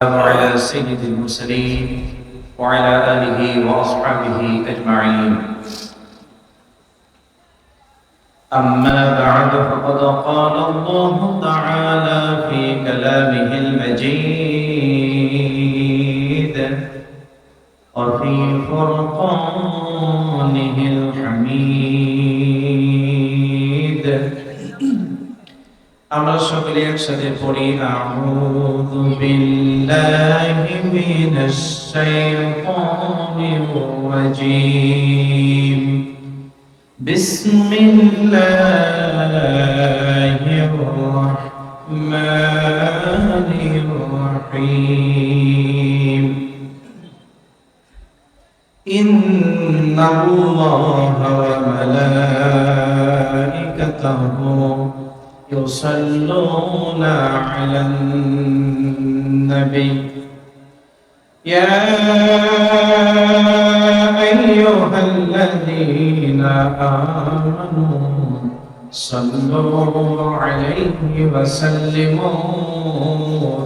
وعلى سيد المرسلين وعلى آله وأصحابه أجمعين. أما بعد فقد قال الله تعالى في كلامه المجيد وفي فرقانه الحميد. আমরা সকলে একসাথে পড়ি আউযু বিল্লাহি মিনাশ শাইতানির রাজীম বিসমিল্লাহির রাহমানির রাহিম ইন্নাল্লাহা ওয়া মালাইকাতাহু يصلون على النبي يا أيها الذين آمنوا صلوا عليه وسلموا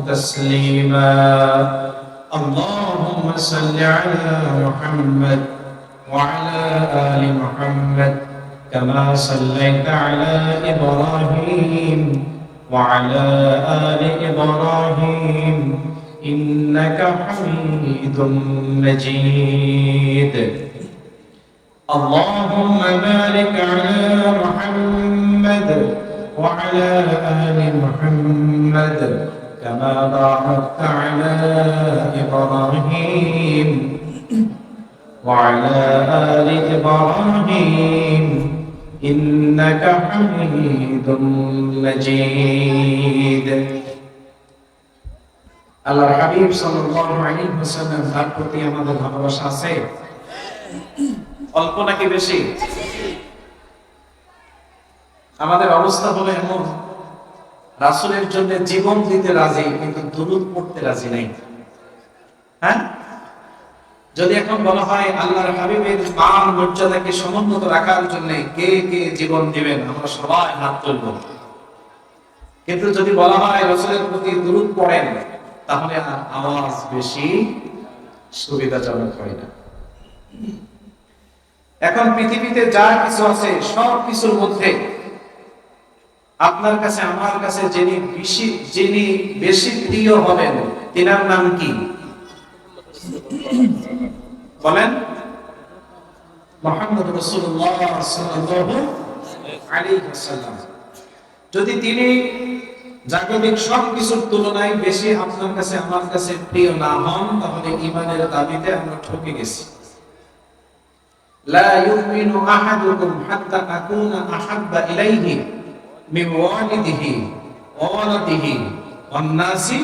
تسليما اللهم صل على محمد وعلى آل محمد كما صليت على إبراهيم وعلى آل إبراهيم إنك حميد مجيد اللهم بارك على محمد وعلى آل محمد كما باركت على إبراهيم وعلى آل إبراهيم إنك حميد مجيد আল্লাহর হাবিব সাল্লাল্লাহু আলাইহি ওয়াসাল্লাম তার প্রতি আমাদের ভালোবাসা আছে অল্প নাকি বেশি? আমাদের অবস্থা হলো এমন, রাসূলের জন্য জীবন দিতে রাজি কিন্তু দুরূদ পড়তে রাজি নাই। হ্যাঁ, যদি এখন বলা হয় আল্লাহর হাবিবের মান মর্যাদাকে সমুন্নত রাখার জন্য কে কে জীবন দিবেন, আমরা সবাই হাত তুলব। কিন্তু যদি বলা হয় রাসূলের প্রতি দুরূদ পড়েন, তাহলে আওয়াজ বেশি সুবিধাজনক হয় না। এখন পৃথিবীতে যা কিছু আছে সব কিছুর মধ্যে আপনার কাছে আমার কাছে যিনি বেশি প্রিয় হবেন তিনার নাম কি বলেন? মুহাম্মদ রাসূলুল্লাহ সাল্লাল্লাহু আলাইহি ওয়াসাল্লাম। যদি তিনি জাগতিক সব কিছুর তুলনায় বেশি আপনার কাছে আমার কাছে প্রিয় না হন, তাহলে ঈমানের দাবিতে আমরা ঠকে গেছি। লা ইউমিনু আহাদুকুম হাত্তা আকুনা আহাব্বা ইলাইহি মিন ওয়ালিদিহি ওয়া ওয়ালাদিহি ওয়ান নাসি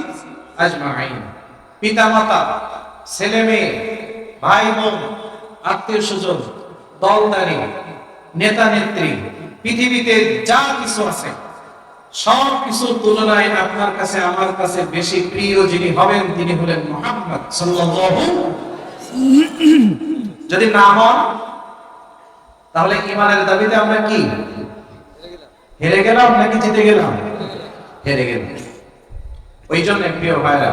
আজমাইন। পিতামাতা, ছেলে মেয়ে, ভাই বোন, আত্মীয় স্বজন, দলদারি, নেতা নেত্রী, পৃথিবীতে যা কিছু আছে সব কিছুর তুলনায় আপনার কাছে আমার কাছে বেশি প্রিয় যিনি হবেন তিনি হলেন মুহাম্মদ সাল্লাল্লাহু। যদি না হন তাহলে ঈমানের দাবিতে আমরা কি হেরে গেলাম নাকি জিতে গেলাম? হেরে গেলাম। ওই জন্য প্রিয় ভাইরা,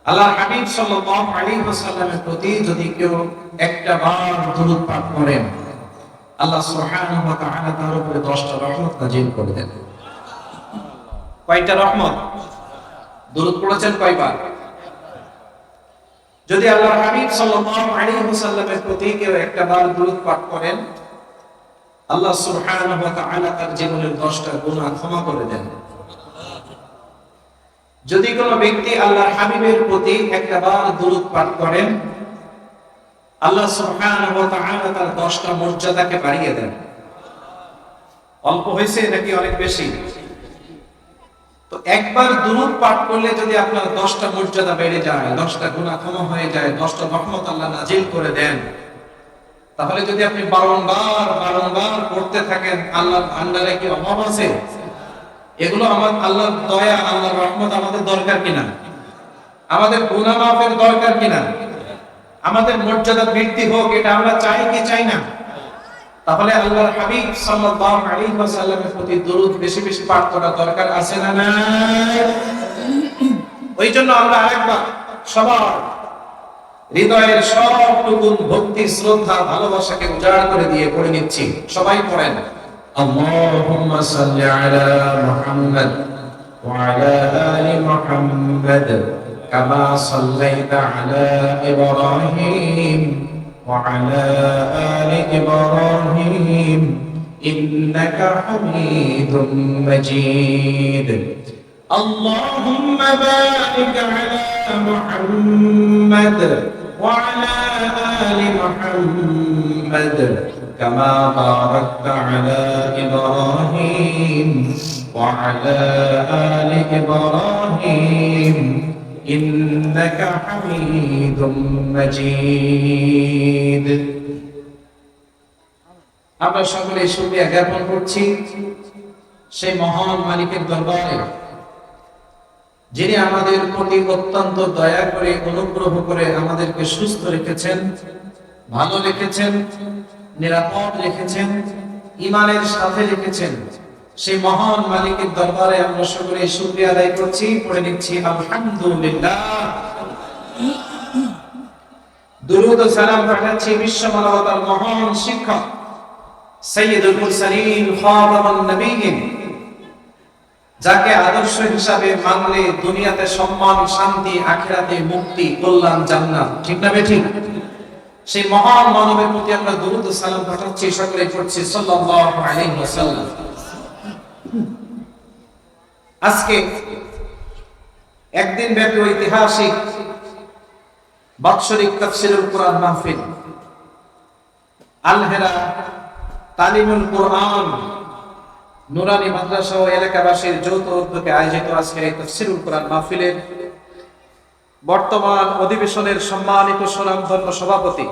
আল্লাহর হাবিব সাল্লাল্লাহু আলাইহি ওয়াসাল্লামের প্রতি যদি কেউ একটা বার দুরূদ পাঠ করেন, আল্লাহ সুবহানাহু ওয়া তাআলা তার উপরে 10টা রহমত নাযিল করে দেন। কয়টা রহমত? দুরূদ পড়েছেন কয়বার? যদি আল্লাহর হাবিব সাল্লাল্লাহু আলাইহি ওয়াসাল্লামের প্রতি কেউ একটা বার দুরূদ পাঠ করেন, আল্লাহ সুবহানাহু ওয়া তাআলা তার জীবনের 10টা গুনাহ ক্ষমা করে দেন। যদি কোনো ব্যক্তি আল্লাহর হাবিবের প্রতি একটা বার দুরূদ পাঠ করেন, আল্লাহ সুবহানাহু ওয়া তাআলা তার 10টা মর্যাদাকে বাড়িয়ে দেন। অল্প হয়েছে নাকি অনেক বেশি? তো একবার দুরূদ পাঠ করলে যদি আপনার 10টা মর্যাদা বেড়ে যায়, 10টা গুনাহ ক্ষমা হয়ে যায়, 10টা রহমত আল্লাহ নাযিল করে দেন, তাহলে যদি আপনি বারংবার পড়তে থাকেন, আল্লাহর ভান্ডারে কি অভাব আছে? এগুলো আমার আল্লাহর দয়া, আল্লাহর রহমত আমাদের দরকার কিনা? আমাদের গুনাহ মাফের দরকার কিনা? আমাদের মর্যাদা বৃদ্ধি হোক, এটা আমরা চাই কি চাই না? তাহলে আল্লাহর হাবিব সাল্লাল্লাহু আলাইহি ওয়াসাল্লামের প্রতি দরুদ বেশি বেশি পাঠ করা দরকার আছে না নাই? ওই জন্য আমরা আরেকবার সবার হৃদয়ের সবটুকু ভক্তি শ্রদ্ধা ভালোবাসাকে উজাড় করে দিয়ে পড়ে নিচ্ছি। সবাই পড়েন আল্লাহুম্মা সাল্লি আলা মুহাম্মাদ ওয়া আলা আলি মুহাম্মাদ কামা সাল্লাইতা আলা ইব্রাহিম ওয়া আলা আলি ইব্রাহিম ইন্নাকা হামিদুম মাজিদ। اللهم بارك على محمد وعلى آل محمد كما باركت على إبراهيم وعلى آل إبراهيم إنك حميد مجيد। আমরা সকলে শুকরিয়া জ্ঞাপন করছি সেই মহান মালিকের দরবারে, যিনি আমাদের প্রতি অত্যন্ত দয়া করে অনুগ্রহ করে আমাদেরকে সুস্থ রেখেছেন, ভালো রেখেছেন, নিরাপদ রেখেছেন, ঈমানের সাথে রেখেছেন। সেই মহান মালিকের দরবারে আমরা সকলে শুকরিয়া আদায় করছি, পড়ে নিচ্ছি আলহামদুলিল্লাহ। দুরূদ ও সালাম পাঠাচ্ছি বিশ্ব মানবতার মহান শিক্ষক সাইয়্যিদুল মুরসালিন খাতামুন নবিয়্যিন, যাকে আদর্শ হিসাবে মানলে দুনিয়াতে সম্মান, শান্তি, আখিরাতে মুক্তি, কল্যাণ, জান্নাত। ঠিক না বেঠিক? সেই মহান মানবের প্রতি আমরা দুরূদ ও সালাম পাঠাচ্ছি, সকলে পড়ছি সাল্লাল্লাহু আলাইহি ওয়াসাল্লাম। আজকে একদিন ব্যাপী ঐতিহাসিক বাৎসরিক তাফসীরুল কোরআন মাহফিল আল-হেরা তালিমুল কোরআন নুরানি মাদ্রাসা ও এলাকাবাসীর যৌথ উদ্যোগে আয়োজিত আজকের এই তাফসীরুল কোরআন মাহফিলের বর্তমান অধিবেশনের সম্মানিত সুনামধন্য সভাপতি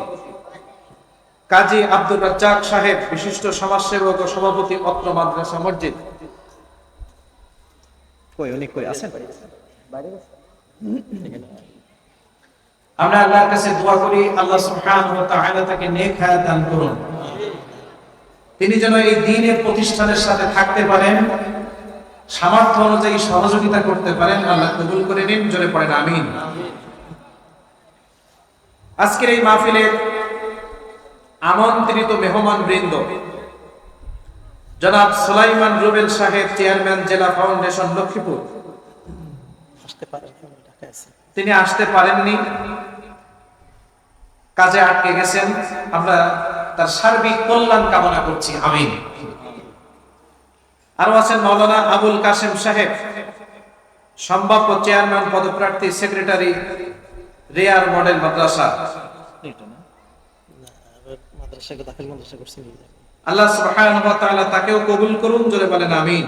কাজী আব্দুর রাজ্জাক সাহেব, বিশিষ্ট সমাজসেবক ও সভাপতি অত্র মাদ্রাসা মসজিদ। আমরা আল্লাহর কাছে দোয়া করি, আল্লাহ সুবহানাহু ওয়া তাআলা তাকে নেক হায়াত দান করুন। তিনি যেন এই দ্বীনের প্রতিষ্ঠানের সাথে থাকতে পারেন, সামর্থ্য অনুযায়ী সহযোগিতা করতে পারেন। আল্লাহ কবুল করে নিন, জোরে পড়েন আমিন। আজকের এই মাহফিলে আমন্ত্রিত মেহমান বৃন্দ জনাব সুলাইমান রুবেল সাহেব, চেয়ারম্যান জেলা ফাউন্ডেশন লক্ষ্মীপুর, তিনি আসতে পারেননি, কাজে আটকে গেছেন। আমরা তার সার্বিক কল্যাণ কামনা করছি, আমিন। আরো আছেন মাওলানা আবুল কাসেম সাহেব, সম্ভাব্য চেয়ারম্যান পদপ্রার্থী, সেক্রেটারি, রেয়ার মডেল মাদ্রাসা। আল্লাহ সুবহানাহু ওয়া তাআলা তাকেও কবুল করুন, জোরে বলেন আমিন।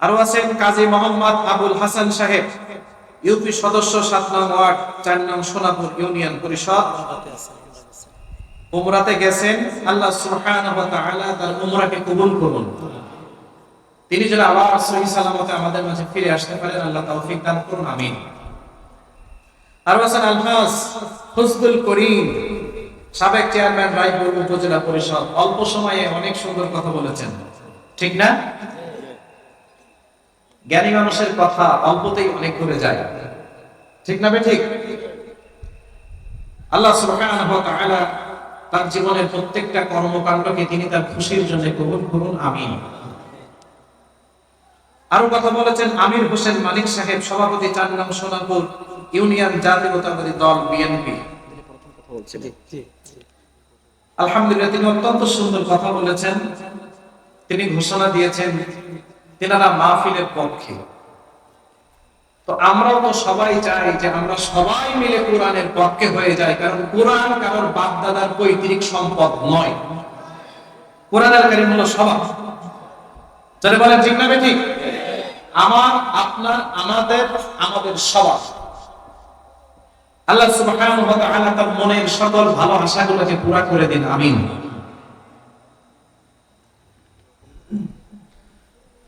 আরো আছেন কাজী মোহাম্মদ আবুল হাসান সাহেব, ইউপি সদস্য, ৭ নং ওয়ার্ড, ৪ নং সোনাপুর ইউনিয়ন পরিষদ। উমরাতে গেছেন, আল্লাহ সুবহানাহু ওয়া তাআলা তার উমরাকে কবুল করুন। তিনি যেন আবার সহিহ সালামতে আমাদের মাঝে ফিরে আসতে পারেন, আল্লাহ তৌফিক দান করুন, আমিন। আরো আছেন আলহাজ ফজলুল করিম, সাবেক চেয়ারম্যান রায়পুর উপজেলা পরিষদ। অল্প সময়ে অনেক সুন্দর কথা বলেছেন, ঠিক না? জ্ঞানী মানুষের কথা অল্পতেই অনেক করে যায়, ঠিক না বেঠিক? আল্লাহ সুবহানাহু ওয়া তাআলা তার জীবনের প্রত্যেকটা কর্মকাণ্ডকে তিনি তার খুশির জন্য কবুল করুন, আমিন। আরো কথা বলেছেন আমির হোসেন মালিক সাহেব, সভাপতি, ৪ নং সোনাপুর ইউনিয়ন জাতীয়তাবাদী দল, বিএনপি। আলহামদুলিল্লাহ, তিনি অত্যন্ত সুন্দর কথা বলেছেন। তিনি ঘোষণা দিয়েছেন তিনারা মাহফিলের পক্ষে। তো আমরাও তো সবাই চাই যে আমরা সবাই মিলে কোরআনের পক্ষে হয়ে যাই, কারণ কোরআন কারোর বাপ দাদার পৈতৃক সম্পদ নয়। কোরআনের কারীম হলো সবার। চলে বলেন ঠিক না বেঠিক? আমার, আপনার, আমাদের সবার। আল্লাহ সুবহানাহু ওয়া তাআলা তার মনের সকল ভালো আশাগুলোকে পুরা করে দিন, আমিন।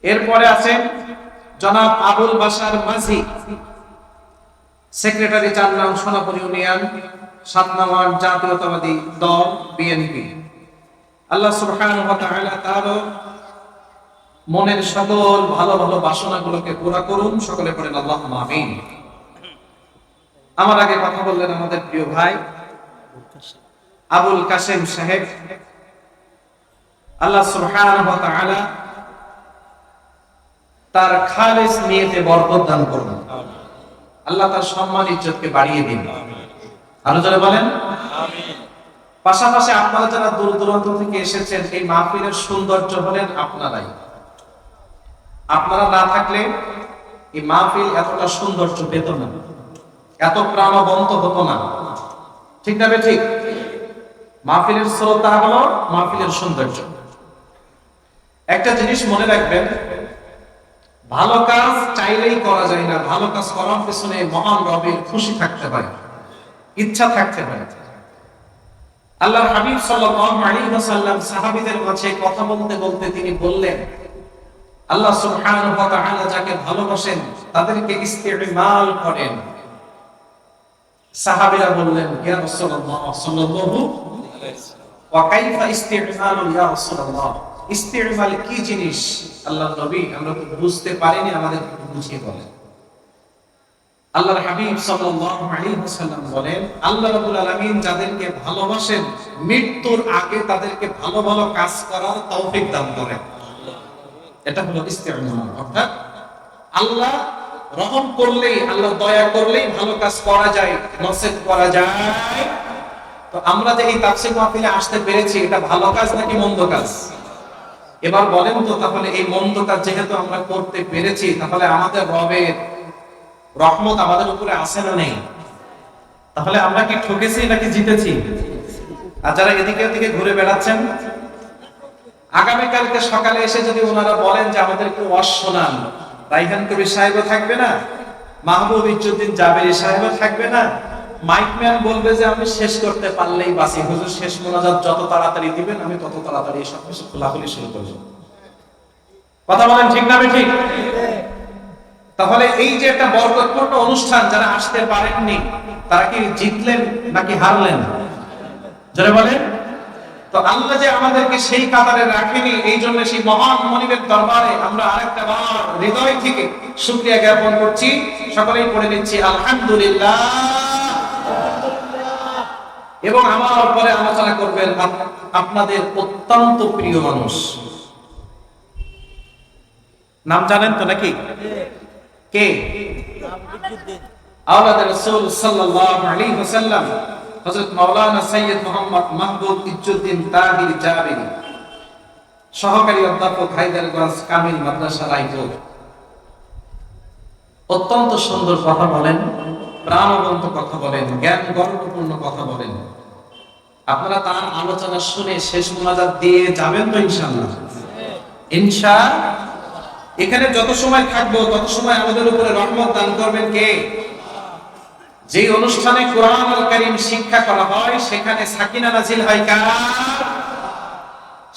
এরপরে আছেন জনাব আবুল বাশার মাঝি, সেক্রেটারি, ৪ নং সোনাপুর ইউনিয়ন, ৭ নং ওয়ার্ড, জাতীয়তাবাদী দল, বিএনপি। আল্লাহ সুবহানাহু ওয়া তাআলা তার মনের সকল ভালো ভালো বাসনাগুলোকে পুরা করুন। সকলে পড়েন আল্লাহুম্মা আমিন। আমার আগে কথা বললেন আমাদের প্রিয় ভাই আবুল কাসেম সাহেব। আল্লাহ সুবহানাহু ওয়া তাআলা তার খালিস নিয়তে বরকত দান করুন। আল্লাহ তার সম্মান ইজ্জতকে বাড়িয়ে দিন। আরো জোরে বলেন আমিন। পাশাপাশি আপনারা যারা দূর দূরান্ত থেকে এসেছেন, এই মাহফিলের সৌন্দর্য হলেন আপনারাই। আপনারা না থাকলে এই মাহফিল এতটা সৌন্দর্য পেত না, এত প্রাণবন্ত হতো না। ঠিক না ঠিক? মাহফিলের শ্রোতা হলো মাহফিলের সৌন্দর্য। একটা জিনিস মনে রাখবেন, ভালো কাজ চাইলেই করা যায় না। ভালো কাজ করার পেছনে মহান রবের খুশি থাকতে পারে, ইচ্ছা থাকতে পারে। আল্লাহর হাবিব সাল্লাল্লাহু আলাইহি ওয়াসাল্লাম সাহাবীদের মাঝে কথা বলতে বলতে তিনি বললেন, আল্লাহ সুবহানাহু ওয়া তাআলা যাকে ভালোবাসেন তাদেরকে ইস্তেমাল করেন। সাহাবীরা বললেন, ইয়া রাসূলুল্লাহ সাল্লাল্লাহু আলাইহি ওয়াসাল্লাম, ওয়া কাইফা ইস্তেমালু ইয়া রাসূলুল্লাহ, ইস্তেমাল কি জিনিস আল্লাহর নবী? আমরা তো বুঝতে পারিনি, আমাদের বুঝিয়ে বলেন। আল্লাহর হাবিব সাল্লাল্লাহু আলাইহি ওয়াসাল্লাম বলেন, আল্লাহ রাব্বুল আলামিন যাদেরকে ভালোবাসেন মৃত্যুর আগে তাদেরকে ভালো ভালো কাজ করার তৌফিক দান করেন। এটা হলো ইস্তেমাল। অর্থাৎ আল্লাহ রহম করলেই, আল্লাহ দয়া করলেই ভালো কাজ করা যায়, নসিহত করা যায়। তো আমরা যে এই তাফসীর মাহফিলে আসতে পেরেছি, এটা ভালো কাজ নাকি মন্দ কাজ? এবার বলেন তো, তাহলে এই মন্দ কাজ যেহেতু আমরা করতে পেরেছি, তাহলে আমাদের রবের রহমত আমাদের উপরে আছে না নেই? তাহলে আমরা কি ঠকেছি নাকি জিতেছি? আর যারা এদিকে ওদিকে ঘুরে বেড়াচ্ছেন, আগামীকালকে সকালে এসে যদি ওনারা বলেন যে আমাদেরকে ওয়াজ শোনান, রাইহান কবির সাহেবও থাকবে না, মাহবুব ইজ্জুদ্দিন জাবেরি সাহেবও থাকবে না, মাইকম্যান বলবে যে আমি শেষ করতে পারলেই বাসি, হুজুর শেষ মোনাজাত যত তাড়াতাড়ি দিবেন আমি তত তাড়াতাড়ি সব কিছু খোলাখুলি শুরু করব। কথা বলেন ঠিক না ঠিক? তাহলে এই যে একটা বরকতপূর্ণ অনুষ্ঠান, যারা আসতে পারেননি তারা কি জিতলেন নাকি হারলেন? যারা বলেন তো, আল্লাহ যে আমাদেরকে সেই কাতারে রাখেনি, এই জন্য সেই মহান মনিবের দরবারে আমরা আরেকটা বার হৃদয় থেকে শুকরিয়া জ্ঞাপন করছি। সকলেই পড়ে নিচ্ছি আলহামদুলিল্লাহ। এবং আমার পরে আলোচনা করবেন আপনাদের অত্যন্ত প্রিয় মানুষ। নাম জানেন তো নাকি? কে? আওলাদ রাসূল সাল্লাল্লাহু আলাইহি ওয়াসাল্লাম হযরত মাওলানা সৈয়দ মোহাম্মদ মাহবুব ইজ্জুদ্দিন তাহির জাবেরি, সহকারী অধ্যাপক, হায়দারগঞ্জ কামিল মাদ্রাসা, রায়পুর। অত্যন্ত সুন্দর কথা বলেন, প্রাণবন্ত কথা বলেন, জ্ঞান গর্বপূর্ণ কথা বলেন। আপনারা তার আলোচনা শুনে শেষ মোনাজাত দিয়ে যাবেন তো ইনশাআল্লাহ? ইনশাআল্লাহ। এখানে যত সময় থাকবো তত সময় আমাদের উপরে রহমত দান করবেন কে? যে অনুষ্ঠানে কোরআনুল কারীম শিক্ষা করা হয়, সেখানে সাকিনা নাজিল হয় কার?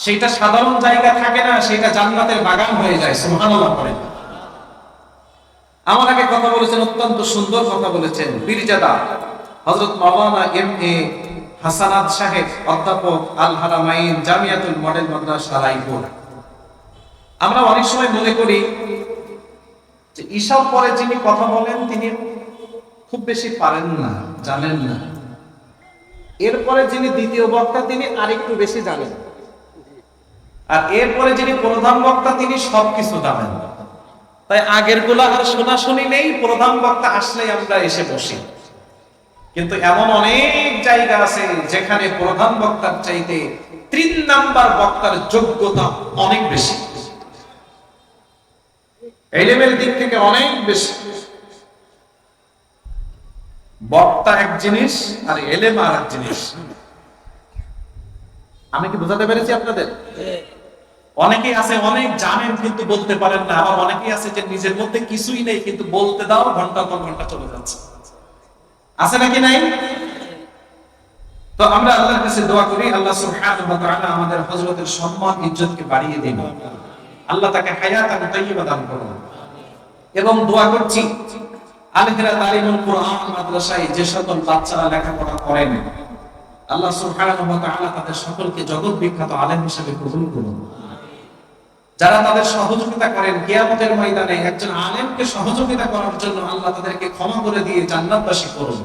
সেটা সাধারণ জায়গা থাকে না, সেটা জান্নাতের বাগান হয়ে যায়। সুবহানাল্লাহ পড়েন। আমার আগে কথা বলেছেন, অত্যন্ত সুন্দর কথা বলেছেন, পীরজাদা হযরত মাওলানা এম.এ. হাসানাত সাহেব, অধ্যাপক, আল হারামাইন জামিয়াতুল মডেল মাদ্রাসা, রায়পুর। আমরা অনেক সময় মনে করি যে ঈশার পরে যিনি কথা বলেন তিনি খুব বেশি পারেন না, জানেন না। এরপরে যিনি দ্বিতীয় বক্তা তিনি আরেকটু বেশি জানেন, আর এরপরে যিনি প্রধান বক্তা তিনি সবকিছু জানেন। তাই আগের গুলা আর শোনাশুনি নেই, প্রধান বক্তা আসলেই আমরা এসে বসি। কিন্তু এমন অনেক জায়গা আছে যেখানে প্রধান বক্তার চাইতে 3 নাম্বার বক্তার যোগ্যতা অনেক বেশি, ইলমের দিক থেকে অনেক বেশি। বক্তা এক জিনিস আর ইলম আর এক জিনিস। আমি কি বোঝাতে পেরেছি আপনাদের? অনেকেই আছে অনেক জানেন কিন্তু বলতে পারেন না, আবার অনেকেই আছে যে নিজের মধ্যে কিছুই নেই কিন্তু বলতে দাও ঘন্টার পর ঘন্টা চলে যাচ্ছে। আছে নাকি নাই? তো আমরা আল্লাহর কাছে দোয়া করি, আল্লাহ সুবহানাহু ওয়া তাআলা আমাদের হযরতের সম্মান ইজ্জতকে বাড়িয়ে দিন, আল্লাহ তাকে হায়াতান তাইয়্যিবা দান করুন। এবং দোয়া করছি আল হিরা তালিমুল কুরআন মাদ্রাসায় যে সকল বাচ্চারা লেখাপড়া করেন, আল্লাহ সুবহানাহু ওয়া তাআলা তাদের সকলকে জগৎ বিখ্যাত আলেম হিসেবে কবুল করুন। যারা তাদের সহযোগিতা করেন কিয়ামতের ময়দানে একজন আলেমকে সহযোগিতা করার জন্য আল্লাহ তাদেরকে ক্ষমা করে দিয়ে জান্নাতবাসী করুন।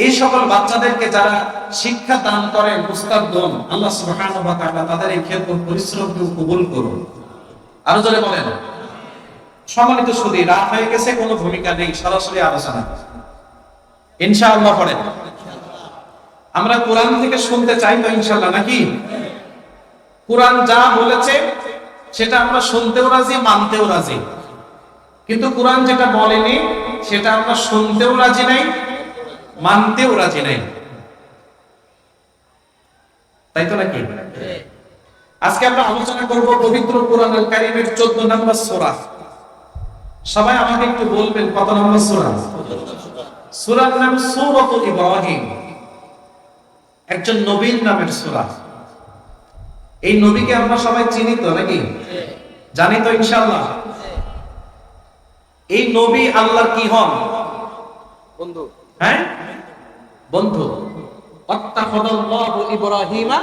এই সকল বাচ্চাদেরকে যারা শিক্ষা দান করেন উস্তাদগণ, আল্লাহ সুবহানাহু ওয়া তাআলা তাদের এই খেদমত পরিশ্রমকে কবুল করুন। আরো জোরে বলেন। সম্মানিত সুধী, রাত হয়ে গেছে, কোনো ভূমিকা নেই, সরাসরি আলোচনা ইনশাআল্লাহ পড়েন। আমরা কোরআন থেকে শুনতে চাই তো ইনশাআল্লাহ, নাকি? কোরআন যা বলেছে সেটা আমরা শুনতেও রাজি, মানতেও রাজি, কিন্তু কোরআন যেটা বলেনি সেটা আমরা শুনতেও রাজি নাই, মানতেও রাজি নাই, তাই তো নাকি? আজকে আমরা আলোচনা করব পবিত্র কোরআনুল কারীমের 14 নম্বর সূরা। সবাই আমাকে একটু বলবেন কত নম্বর সূরা? সূরার নাম সূরাতুল ইব্রাহিম, একজন নবীর নামের সূরা। এই নবীকে আমরা সবাই চিনি তো নাকি? জানি তো ইনশাআল্লাহ। এই নবী আল্লাহর কি হন? বন্ধু। হ্যাঁ, বন্ধু। আত্তাখাযাল্লাহু ইব্রাহিমা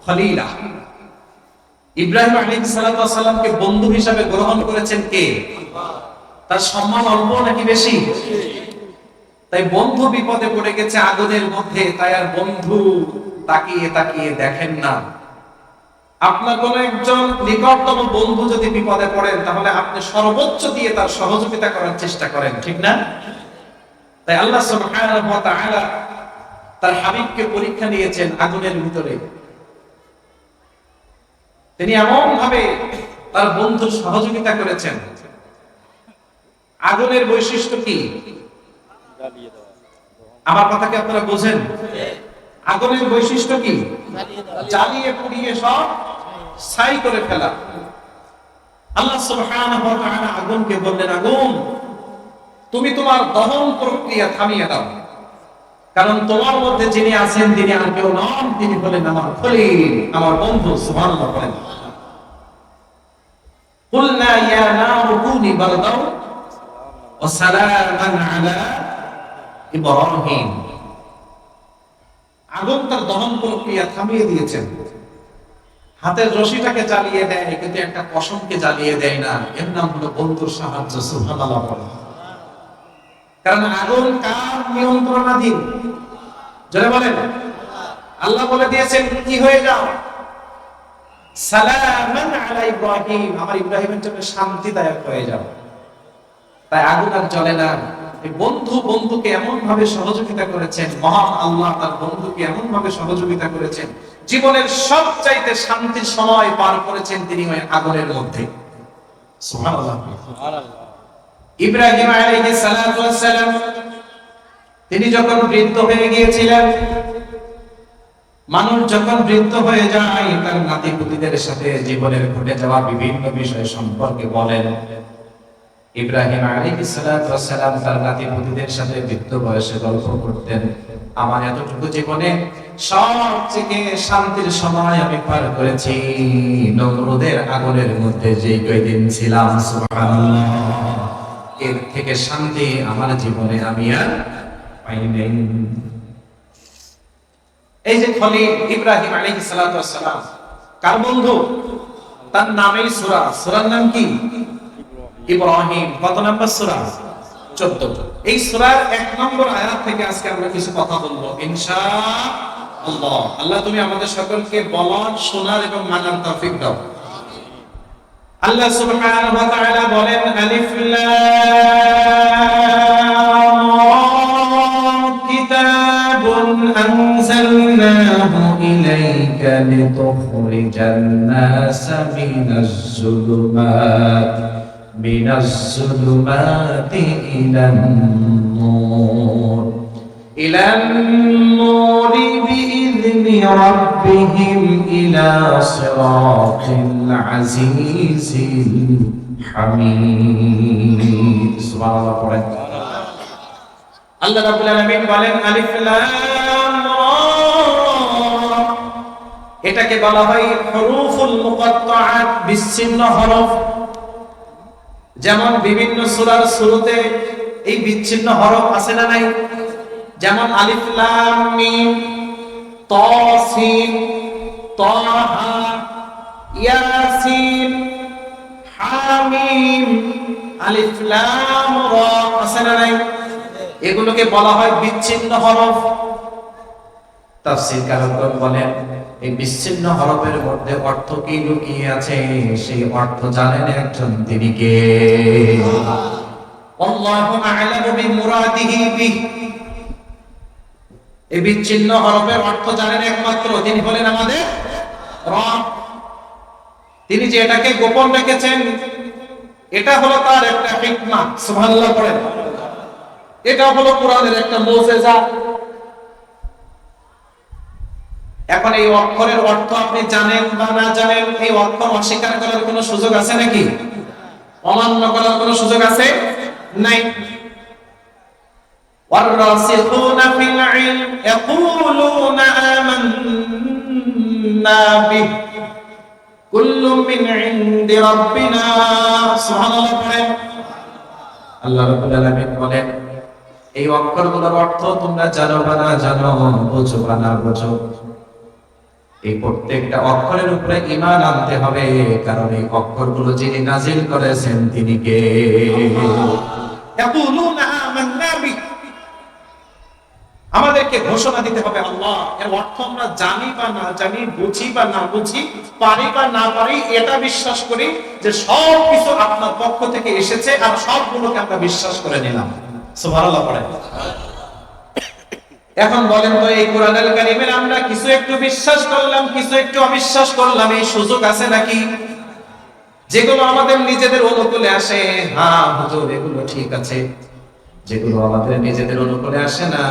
খলিলা। ইব্রাহিম আলাইহিস সালাতু ওয়াস সালামকে বন্ধু হিসেবে গ্রহণ করেছেন কে? তার সম্মান অল্প নাকি বেশি? তাই বন্ধু বিপদে পড়ে গেছে আগুনের মধ্যে, তাই আর বন্ধু তাকিয়ে তাকিয়ে দেখেন না। আপনার কোন একজন নিকটতম বন্ধু যদি বিপদে পড়েন তাহলে আপনি সর্বোচ্চ দিয়ে তার সহযোগিতা করার চেষ্টা করেন, ঠিক না? তাই আল্লাহ সুবহানাহু ওয়া তাআলা তার হাবিবকে পরীক্ষা নিয়েছেন আগুনের ভিতরে। তিনি এমন ভাবে তার বন্ধুর সহযোগিতা করেছেন। আগুনের বৈশিষ্ট্য কি? আমার কথা কি আপনারা বোঝেন? আগুনের বৈশিষ্ট্য কি? জ্বালিয়ে পুড়িয়ে সব ছাই করে ফেলা। আল্লাহ সুবহানাহু ওয়া তাআলা আগুনকে বললেন, আগুন তুমি তোমার দহন প্রক্রিয়া থামিয়ে দাও, কারণ তোমার মধ্যে যিনি আছেন তিনি আর কেউ নন, তিনি হলেন আমার খলিল, আমার বন্ধু। সুবহানাল্লাহ বলেন। কুলনা ইয়া নারু কুনি বারদাও ওয়া সালামান আলা ইব্রাহিম। আগুন তার দহন প্রক্রিয়া থামিয়ে দিয়েছেন। হাতের রশিটাকে জ্বালিয়ে দেয় কিন্তু একটা পশমকে জ্বালিয়ে দেয় না, এর নাম হলো বন্ধুর সাহায্য। সুবহানাল্লাহ বলেন। কারণ আগুন কার নিয়ন্ত্রণাধীন? যারা বলেন আল্লাহ বলে দিয়েছেন কি হয়ে যাও, সালামান আলা ইব্রাহিম, আমার ইব্রাহিমের জন্য শান্তিদায়ক হয়ে যাও। তাই আগুন আর জ্বলে না। এই বন্ধু বন্ধুকে এমন ভাবে সহযোগিতা করেছেন, মহান আল্লাহ তার বন্ধুকে এমন ভাবে সহযোগিতা করেছেন, জীবনের সবচাইতে শান্তির সময় পার করেছেন তিনি ওই আগুনের মধ্যে। সুবহানাল্লাহ। ইব্রাহিম আলাইহিস সালাতু ওয়াস সালাম তিনি যখন বৃদ্ধ হয়ে গিয়েছিলেন, মানুষ যখন বৃদ্ধ হয়ে যায় তার নাতি-পুতিদের সাথে জীবনের ঘটে যাওয়া বিভিন্ন বিষয় সম্পর্কে বলেন। ইব্রাহিম আলাইহিস সালাতু ওয়াস সালাম তার নাতি-পুতিদের সাথে বৃদ্ধ বয়সে গল্প করতেন, আমার এতটুকু জীবনে সবচেয়ে শান্তির সময় আমি পার করেছি নমরুদের আগুনের মধ্যে যে কয়দিন ছিলাম। সুবহানাল্লাহ। এর থেকে শান্তি আমার জীবনে আমি আর পাই নাই। এই যে খলিল ইব্রাহিম আলাইহিস সালাতু ওয়াস সালাম কার বন্ধু? তার নামেই সূরা। সূরার নাম কি? ইব্রাহিম। কত নম্বর সূরা? 14। এই সূরার 1 নম্বর আয়াত থেকে আজকে আমরা কিছু কথা বলবো ইনশাআল্লাহ। আল্লাহ তুমি আমাদের সকলকে বলার, শোনার এবং মানার তৌফিক দাও। আল্লাহ সুবহানাহু ওয়া তাআলা বলেন, আলিফ লাম রা, কিতাবুন আনজালনাহু ইলাইকা লিতুখরিজান নাসা মিনাজ যুলুমাতি ইলান নূর বিইذনি রাব্বিহিম ইলা সিরাতিল আজিজিল হামিদ। সুবহানাল্লাহ পড়েন। আল্লাহ রাব্বুল আলামিন বলেন আলিফ লাম রা, এটাকে বলা হয় হুরুফুল মুকাত্তাআত, বিচ্ছিন্ন হরফ। যেমন বিভিন্ন সূরার শুরুতে এই বিচ্ছিন্ন হরফ আছে না নাই? যেমন আলিফ লাম মিম, তা সিন, তাহা, ইয়াসিন, হামিম, আলিফ লাম রা, আছে না নাই? এগুলোকে বলা হয় বিচ্ছিন্ন হরফ। তাফসীরকারগণ বলেন এই বিচ্ছিন্ন হরফের মধ্যে অর্থ কি লুকিয়ে আছে সেই অর্থ জানেন একজন, তিনি কে? আল্লাহু আ'লামু বিমুরাদিহি বিহি। এই বিচ্ছিন্ন হরফের অর্থ জানেন একমাত্র তিনি হলেন আমাদের রব। তিনি যে এটাকে গোপন রেখেছেন এটা হলো তার একটা হিকমা। সুবহানাল্লাহ পড়েন। এটা হলো কোরআনের একটা মুজিজা। এখন এই অক্ষরের অর্থ আপনি জানেন বা না জানেন, এই অক্ষর অস্বীকার করার কোনো সুযোগ আছে নাকি? অমান্য করার কোনো সুযোগ আছে? নাই। والراسخون في العلم يقولون آمنا به كل من عند ربنا সুবহানাল্লাহ পড়েন। আল্লাহ রাব্বুল আলামিন বলেন এই অক্ষরগুলোর অর্থ তোমরা জানো বা না জানো, বুঝো বা না বুঝো, এই প্রত্যেকটা অক্ষরের উপরে ঈমান আনতে হবে, কারণ এই অক্ষরগুলো যিনি নাজিল করেছেন তিনি কে? ইয়াকুলুনা আমান্না বিহি, আমাদেরকে ঘোষণা দিতে হবে আল্লাহ। এর অর্থ আমরা জানি বা না জানি, বুঝি বা না বুঝি, পারি বা না পারি, এটা বিশ্বাস করি যে সব কিছু আপনার পক্ষ থেকে এসেছে আর সবগুলোকে আমরা বিশ্বাস করে নিলাম। সুবহানাল্লাহ পড়েন। এখন বলেন তো এই কোরআনুল কারীমের আমরা কিছু একটু বিশ্বাস করলাম, কিছু একটু অবিশ্বাস করলাম, এই সুযোগ আছে নাকি? যেগুলো আমাদের নিজেদের অনুকূলে আসে, হ্যাঁ হুজুর এগুলো ঠিক আছে, যেগুলো আমাদের নিজেদের অনুকূলে আসে না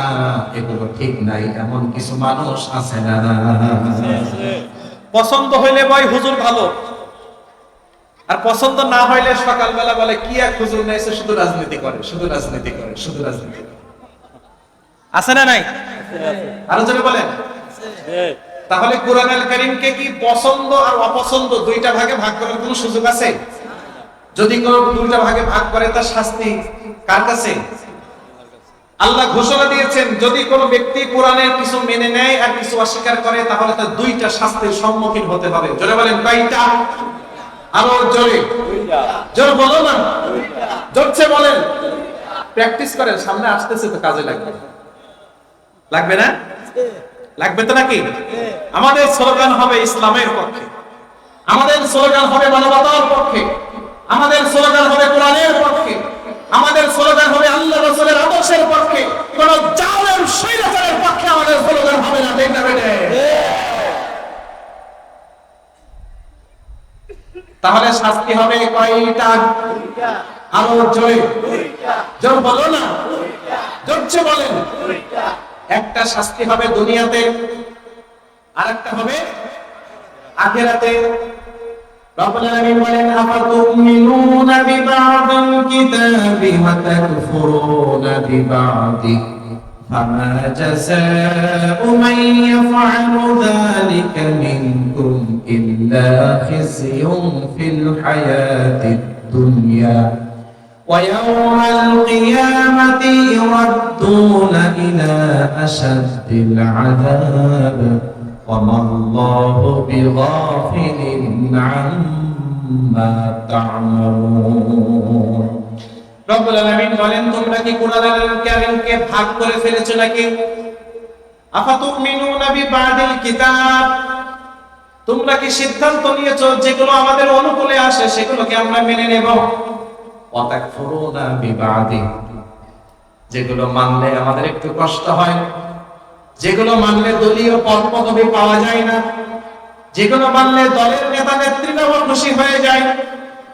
এগুলো ঠিক নাই, এমন কিছু মানুষ আছে না? পছন্দ হইলে বয় হুজুর ভালো, আর পছন্দ না হইলে সকালবেলা বলে কি এক হুজুর নাইছে, শুধু রাজনীতি করে, শুধু রাজনীতি করে, শুধু রাজনীতি করে। আছে না নাই? আরো জোরে বলেন। তাহলে কোরআনুল কারীমকে কি পছন্দ আর অপছন্দ দুইটা ভাগে ভাগ করার কোনো সুযোগ আছে? যদি কোন দুইটা ভাগে ভাগ করে তার শাস্তি কার কাছে? আল্লাহ ঘোষণা দিয়েছেন যদি কোনো ব্যক্তি কোরআনের কিছু মেনে নেয় আর কিছু অস্বীকার করে তাহলে তার দুইটা শাস্তির সম্মুখীন হতে হবে। জোরে বলেন কয়টা? আরো জোরে, জোরে বলো না, জোরছে বলেন। প্র্যাকটিস করেন, সামনে আসতেছে তো কাজে লাগবে। লাগবে না? লাগবে তো নাকি? আমাদের স্লোগান হবে ইসলামের পক্ষে, আমাদের স্লোগান হবে মানবতার পক্ষে, আমাদের স্লোগান হবে কোরআনের পক্ষে, আমাদের স্লোগান হবে আল্লাহ রাসূলের আদর্শের পক্ষে। কোন জালেম স্বৈরাচারের পক্ষে আমাদের স্লোগান হবে না। ঠিক না বেটে? তাহলে শাস্তি হবে কয়টা? আরো জোরে, জোর বলো না, জোরছে বলেন। একটা শাস্তি হবে দুনিয়াতে, আরেকটা হবে আখিরাতে। রব্বুল আলামিন বলেন আফাতুমিনুনা বিবা'দিল কিতাবি ওয়া তাকফুরুনা বিবা'দি ফামা জাযাউ মান ইয়াফআলু যালিকা মিনকুম ইল্লা খিzyun ফিল হায়াতিদ দুনিয়া ওয়া ইয়াওমাল কিয়ামাতি ইউরাদ্দুনা ইলা আশাদ্দিল আযাব وَمَا اللَّهُ بِغَافِلٍ عَمَّا تَعْمَلُونَ। রব্বুল আলামিন বলেন তোমরা কি কোরআনুল কারীমকে ভাগ করে ফেলেছো নাকি? আফাতুমিনুনা বিবা'দিল কিতাব, তোমরা কি সিদ্ধান্ত নিয়েছো যেগুলো আমাদের অনুকূলে আসে সেগুলোকে আমরা মেনে নেব? ওয়া তাকফুরুনা বিবা'দি, যেগুলো মানলে আমাদের একটু কষ্ট হয়, যেগুলো মানলে দলীয় পদপদবি পাওয়া যায় না, যেগুলো মানলে দলের নেতা নেত্রীরাও খুশি হয়ে যায়,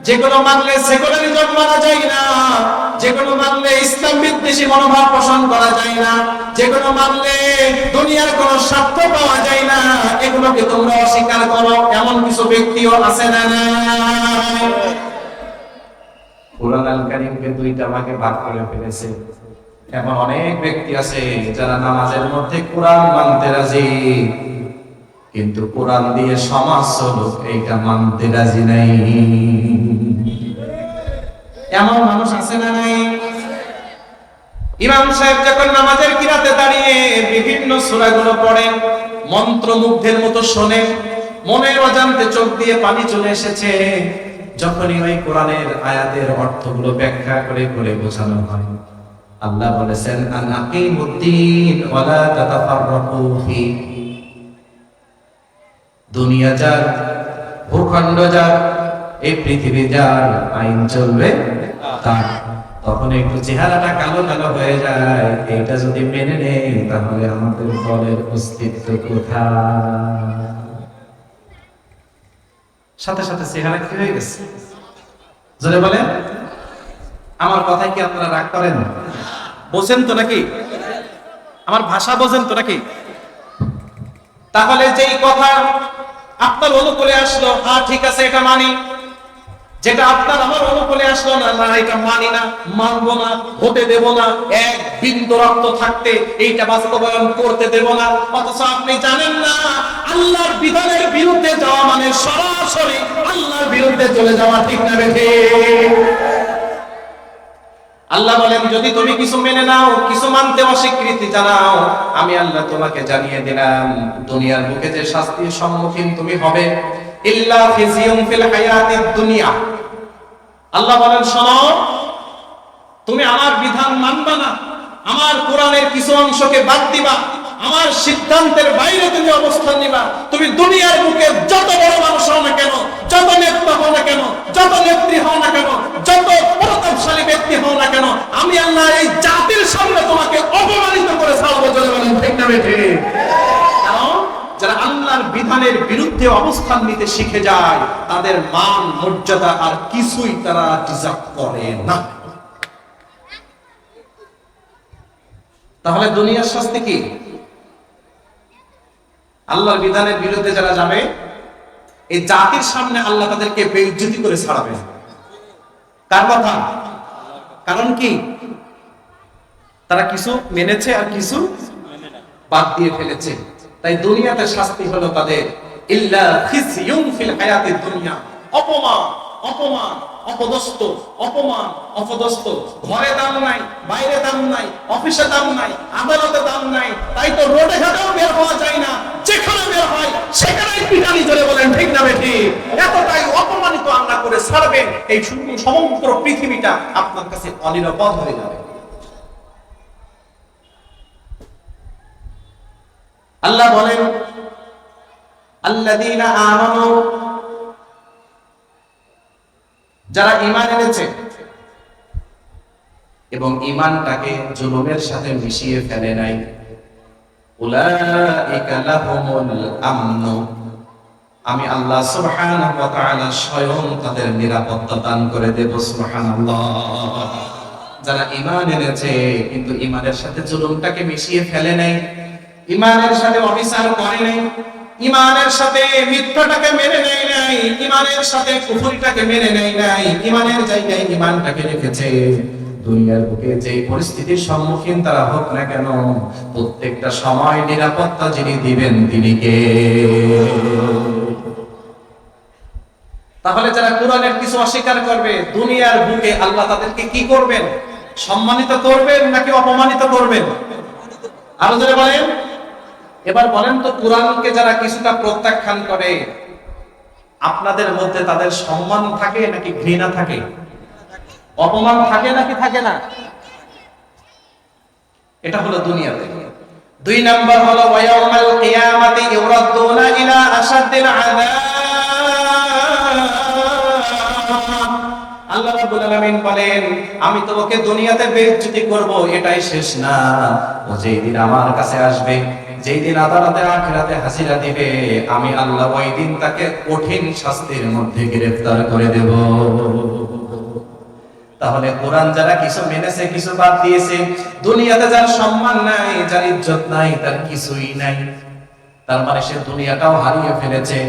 যেগুলো মানলে সেকুলারিজম মানা যায় না, যেগুলো মানলে ইসলাম বিদ্বেষী মনোভাব পোষণ করা যায় না, যেগুলো মানলে দুনিয়ার কোনো স্বার্থ পাওয়া যায় না, এগুলোকে তোমরা অস্বীকার করো, এমন কিছু ব্যক্তিও আছে না? কোরআনুল কারীমকে দুইটা ভাগে ভাগ করে ফেলেছে। এমন অনেক ব্যক্তি আছে যারা নামাজের মধ্যে কোরআন মানতে রাজি, কিন্তু কোরআন দিয়ে সমাজ চলুক এইটা মানতে রাজি নাই। এমন মানুষ আছে না নাই? ইমাম সাহেব যখন নামাজের কিরাতে দাঁড়িয়ে বিভিন্ন সূরাগুলো পড়েন, মন্ত্রমুগ্ধের মতো শোনেন, মনের অজান্তে চোখ দিয়ে পানি চলে এসেছে যখনই ওই কোরআনের আয়াতের অর্থগুলো ব্যাখ্যা করে করে বোঝানো হয়। আল্লাহ বলেছেন আনাকিমুদ্দিন ওয়ালা তাতাফাররাকু ফি। দুনিয়া যার, ভূখণ্ড যার, এই পৃথিবী যার, আইন চলবে তার। তখন একটু চেহারাটা কালো কালো হয়ে যায়, এটা যদি মেনে নেই তাহলে আমাদের দলের অস্তিত্ব কোথায়? সাথে সাথে চেহারা কি হয়ে গেছে? জোরে বলেন। আমার কথায় কি আপনারা রাগ করেন? বোঝেন তো নাকি? আমার ভাষা বোঝেন তো নাকি? তাহলে যেই কথা আপনার অনুকূলে আসলো, হ্যাঁ ঠিক আছে এটা মানি, যেটা আপনার আমার অনুকূলে আসলো না, না এটা মানি না, মানবো না, হতে দেব না, এক বিন্দু রক্ত থাকতে এইটা বাস্তবায়ন করতে দেব না। অথচ আপনি জানেন না আল্লাহর বিধানের বিরুদ্ধে যাওয়া মানে সরাসরি আল্লাহর বিরুদ্ধে চলে যাওয়া, ঠিক না বেঠে? আল্লাহ বলেন যদি তুমি কিছু মেনে নাও, কিছু মানতে অস্বীকৃতি জানাও, আমি আল্লাহ তোমাকে জানিয়ে দিলাম দুনিয়ার বুকে যে শাস্তির সম্মুখীন তুমি হবে, ইল্লা ফিজিয়ুম ফিল হায়াতিদ দুনিয়া। আল্লাহ বলেন শোনো, তুমি আমার বিধান মানবা না, আমার কোরআনের কিছু অংশকে বাদ দিবা, আমার সিদ্ধান্তের বাইরে তুমি অবস্থান নিবা, তুমি দুনিয়ার বুকে যত বড় মানুষ হও না কেন, যত নেতা হও না কেন, যত নেত্রী হও না কেন, যত প্রতাপশালী ব্যক্তি হও না কেন, আমি আল্লাহ এই জাতির সামনে তোমাকে অপমানিত করে ছাড়বো। চলে বলেন ঠিক না বেঠে? যারা আল্লাহর বিধানের বিরুদ্ধে অবস্থান নিতে শিখে যায় তাদের মান মর্যাদা আর কিছুই তারা ডিজার্ভ করে না। তাহলে দুনিয়ার শাস্তি কি? আল্লাহর বিধানের বিরুদ্ধে যারা যাবে এই জাতির সামনে আল্লাহ তাদেরকে বেইজ্জতি করে ছাড়াবে। কার কথা? কারণ কি? তারা কিছু মেনেছে আর কিছু বাদ দিয়ে ফেলেছে। তাই দুনিয়াতে শাস্তি হলো তাদের ইল্লা খিসয়ুন ফিল হায়াতিদ দুনিয়া, অপমান, অপমান, অপদস্থ, অপমান, অপদস্থ। ঘরে দাম নাই, বাইরে দাম নাই, অফিসে দাম নাই, আদালতে দাম নাই, তাই তো রোডে ঘাটেও বের হওয়া যায় না, যেখানে বের হয় সেখানেই পিটানি। জোরে বলেন ঠিক না বেঠি? এতটাই অপমানিত আল্লাহ করে ছাড়বেন, এই সমগ্র পৃথিবীটা আপনার কাছে অনিরাপদ হয়ে যাবে। আল্লাহ বলেন আল্লাযীনা আমানু, যারা ঈমান এনেছে এবং ঈমানটাকে জুলুমের সাথে মিশিয়ে ফেলে নাই, উলাইকা লাহুমুল আমন, আমি আল্লাহ সুবহানাহু ওয়া তাআলা স্বয়ং তাদের নিরাপত্তা দান করে দেব। সুবহানাল্লাহ। যারা ঈমান এনেছে কিন্তু ঈমানের সাথে জুলুমটাকে মিশিয়ে ফেলে নাই, ঈমানের সাথে অবিচার করে নাই, ঈমানের সাথে মিথ্যাটাকে মেনে নেয় নাই, ঈমানের সাথে কুফরিটাকে মেনে নেয় নাই, ঈমানের জায়গায় ঈমানটাকে রেখেছে, দুনিয়ার বুকে যে পরিস্থিতির সম্মুখীন তারা হোক না কেন প্রত্যেকটা সময় নিরাপত্তা যিনি দিবেন তিনি কে? তাহলে যারা কোরআনের কিছু অস্বীকার করবে দুনিয়ার বুকে আল্লাহ তাদেরকে কি করবেন? সম্মানিত করবেন নাকি অপমানিত করবেন? আরো জোরে বলেন। এবার বলেন তো, কোরআনকে যারা কিছুটা প্রত্যাখ্যান করে আপনাদের মধ্যে তাদের সম্মান থাকে নাকি ঘৃণা থাকে? অপমান থাকে নাকি থাকে না? এটা হলো দুনিয়াতে। দুই নাম্বার হলো ওয়ায়াউমাল কিয়ামাতি ইউরাদ্দুনা ইলা আশাদ্দিল আযাব। আল্লাহ রাব্বুল আলামিন বলেন আমি তোমাকে দুনিয়াতে বেইজ্জতি করব, এটাই শেষ না। ও যেই দিন আমার কাছে আসবে, যেই দিন আদালতে আখিরাতে হাজিরা দিবে, আমি আল্লাহ ওই দিন তাকে কঠিন শাস্তির মধ্যে গ্রেফতার করে দেব। তাহলে কোরআন যারা কিছু মেনেছে কিছু বাদ দিয়েছে, দুনিয়াতে যার সম্মান নাই, যার ইজ্জত নাই, তার কিছুই নাই, তার মানে সে দুনিয়াটাও হারিয়ে ফেলেছে।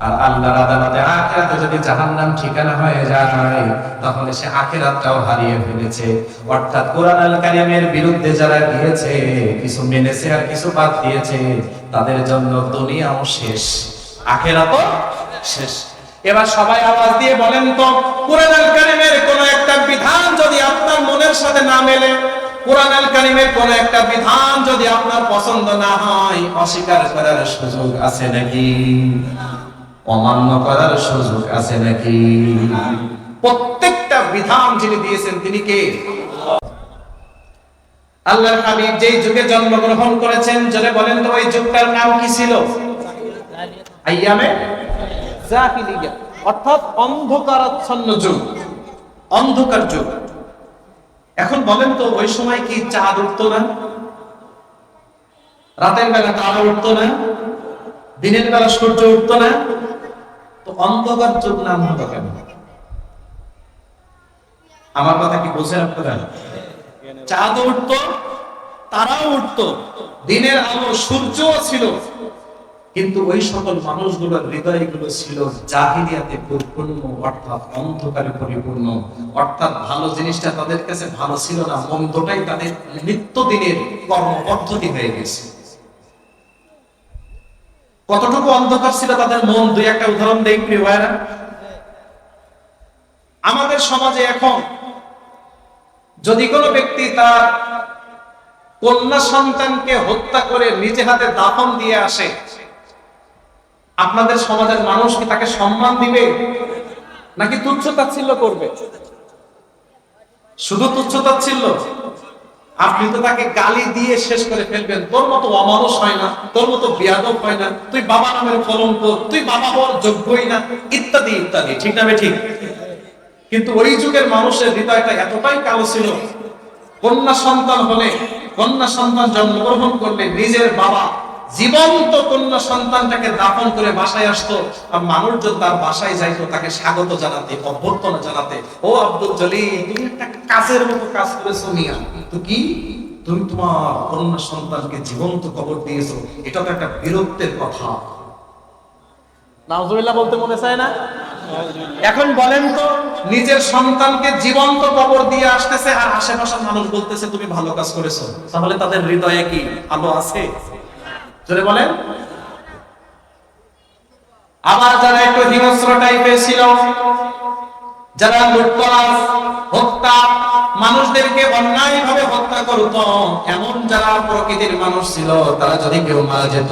আর আল্লাহর আদালতে আখিরাতে যদি জাহান্নাম ঠিকানা হয়ে যায় তাহলে সে আখিরাতটাও হারিয়ে ফেলেছে। অর্থাৎ কোরআন আল কারীমের বিরুদ্ধে যারা গিয়েছে, কিছু মেনেছে আর কিছু বাদ দিয়েছে, তাদের জন্য দুনিয়াও শেষ, আখিরাতও শেষ। এবার সবাই আওয়াজ দিয়ে বলেন তো, কোরআন আল কারীমের কোন একটা বিধান যদি আপনার মনের সাথে না মেলে, কোরআনুল কারীমের কোন একটা বিধান যদি আপনার পছন্দ না হয়, অস্বীকার করার সুযোগ আছে নাকি? অমান্য করার সুযোগ আছে নাকি? প্রত্যেকটা বিধান যিনি দিয়েছেন তিনি কে? আল্লাহর হাবিব যেই যুগে জন্মগ্রহণ করেছেন, জোরে বলেন তো ওই যুগটার নাম কি ছিল? আইয়ামে জাহিলিয়া, অর্থাৎ অন্ধকারাচ্ছন্ন যুগ, অন্ধকার যুগ। এখন বলেন তো ওই সময় কি চাঁদ উঠতো না? রাতের বেলা তারা উঠতো না? দিনের বেলা সূর্য উঠতো না? তো অন্ধকার যুগ নাম হলো কেন? আমার কথা কি বুঝেন আপনারা? চাঁদ উঠতো, তারাও উঠতো, দিনের আলো সূর্যও ছিল, কিন্তু ওই সকল মানুষগুলোর হৃদয়গুলো ছিল জাহিলিয়াতে পরিপূর্ণ, অর্থাৎ অন্ধকারে পরিপূর্ণ। অর্থাৎ ভালো জিনিসটা তাদের কাছে ভালো ছিল না, মন্দটাই তাদের নিত্যদিনের কর্ম পদ্ধতি হয়ে গেছে। কতটুকু অন্ধকার ছিল তাদের মন, দুই একটা উদাহরণ দেই প্রিয় ভাইরা। আমাদের সমাজে এখন যদি কোনো ব্যক্তি তার কন্যা সন্তানকে হত্যা করে নিজে হাতে দাফন দিয়ে আসে, আপনাদের সমাজের মানুষ কি তাকে সম্মান দিবে নাকি তুচ্ছ-তাচ্ছিল্য করবে? শুধু তুচ্ছ-তাচ্ছিল্য। আপনি তো তাকে গালি দিয়ে শেষ করে ফেলবেন, তোর মতো অমানুষ হয় না, তোর মতো বেয়াদব হয় না, তুই বাবা নামের কলঙ্ক, তুই বাবা হওয়ার যোগ্যই না, ইত্যাদি ইত্যাদি। ঠিক না ঠিক? কিন্তু ওই যুগের মানুষের হৃদয়টা এতটাই কালো ছিল, কন্যা সন্তান হলে, কন্যা সন্তান জন্মগ্রহণ করলে নিজের বাবা জীবন্ত কন্যা সন্তানটাকে দাফন করে বাসায় আসতো, আর মানুষজন তার বাসায় যাইতো তাকে স্বাগত জানাতে, অভ্যর্থনা জানাতে। ও আব্দুল জলিল, তুমি একটা কাজের মতো কাজ করেছো মিয়া। তো কি? তুমি তোমার কন্যা সন্তানকে জীবন্ত কবর দিয়েছো, এটা তো একটা বীরত্বের কথা। নাউজুবিল্লাহ বলতে মনে চায় না? এখন বলেন তো, নিজের সন্তানকে জীবন্ত কবর দিয়ে আসতেছে আর আশেপাশের মানুষ বলতেছে তুমি ভালো কাজ করেছো, তাহলে তাদের হৃদয়ে কি আলো আছে? জোরে বলেন। আবার যারা একটু হিংস্র টাইপের ছিল, যারা লুটতরাজ, হত্যা, মানুষদেরকে অন্যায়ভাবে হত্যা করত, এমন যারা প্রকৃতির মানুষ ছিল, তারা যদি কেউ মারা যেত,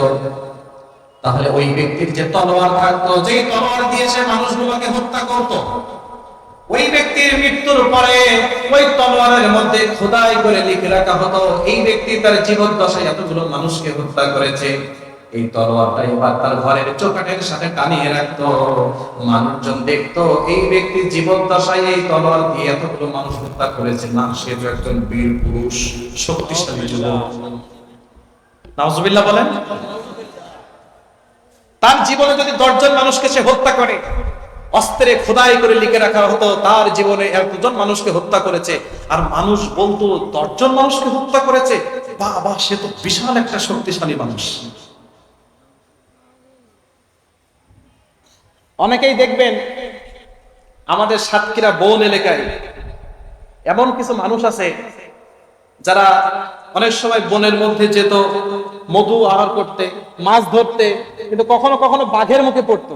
তাহলে ওই ব্যক্তির যে তলোয়ার থাকতো, যেই তলোয়ার দিয়ে সে মানুষগুলোকে হত্যা করত, ওই ব্যক্তির মৃত্যুর পরে ওই তলোয়ারের মধ্যে খোদাই করে লিখে রাখা হতো এই ব্যক্তি তার জীবদ্দশায় এতগুলো মানুষকে হত্যা করেছে। এই তলোয়ারটা এবার তার ঘরের চৌকাঠের সাথে টানিয়ে রাখতো, মানুষজন দেখতো এই ব্যক্তি জীবদ্দশায় এই তলোয়ার দিয়ে এতগুলো মানুষ হত্যা করেছে, না সে তো একজন বীর পুরুষ, শক্তিশালী যুবক। নাউজুবিল্লাহ বলেন। তার জীবনে যদি 10 জন মানুষকে সে হত্যা করে, অস্ত্রে খোদাই করে লিখে রাখা হতো তার জীবনে 1 জন মানুষকে হত্যা করেছে, আর মানুষ বলতো 10 জন মানুষকে হত্যা করেছে, বাবা সে তো বিশাল একটা শক্তিশালী মানুষ। অনেকেই দেখবেন আমাদের সাতক্ষীরা বন এলাকায় এমন কিছু মানুষ আছে যারা অনেক সময় বনের মধ্যে যেত মধু আহার করতে, মাছ ধরতে, কিন্তু কখনো কখনো বাঘের মুখে পড়তো।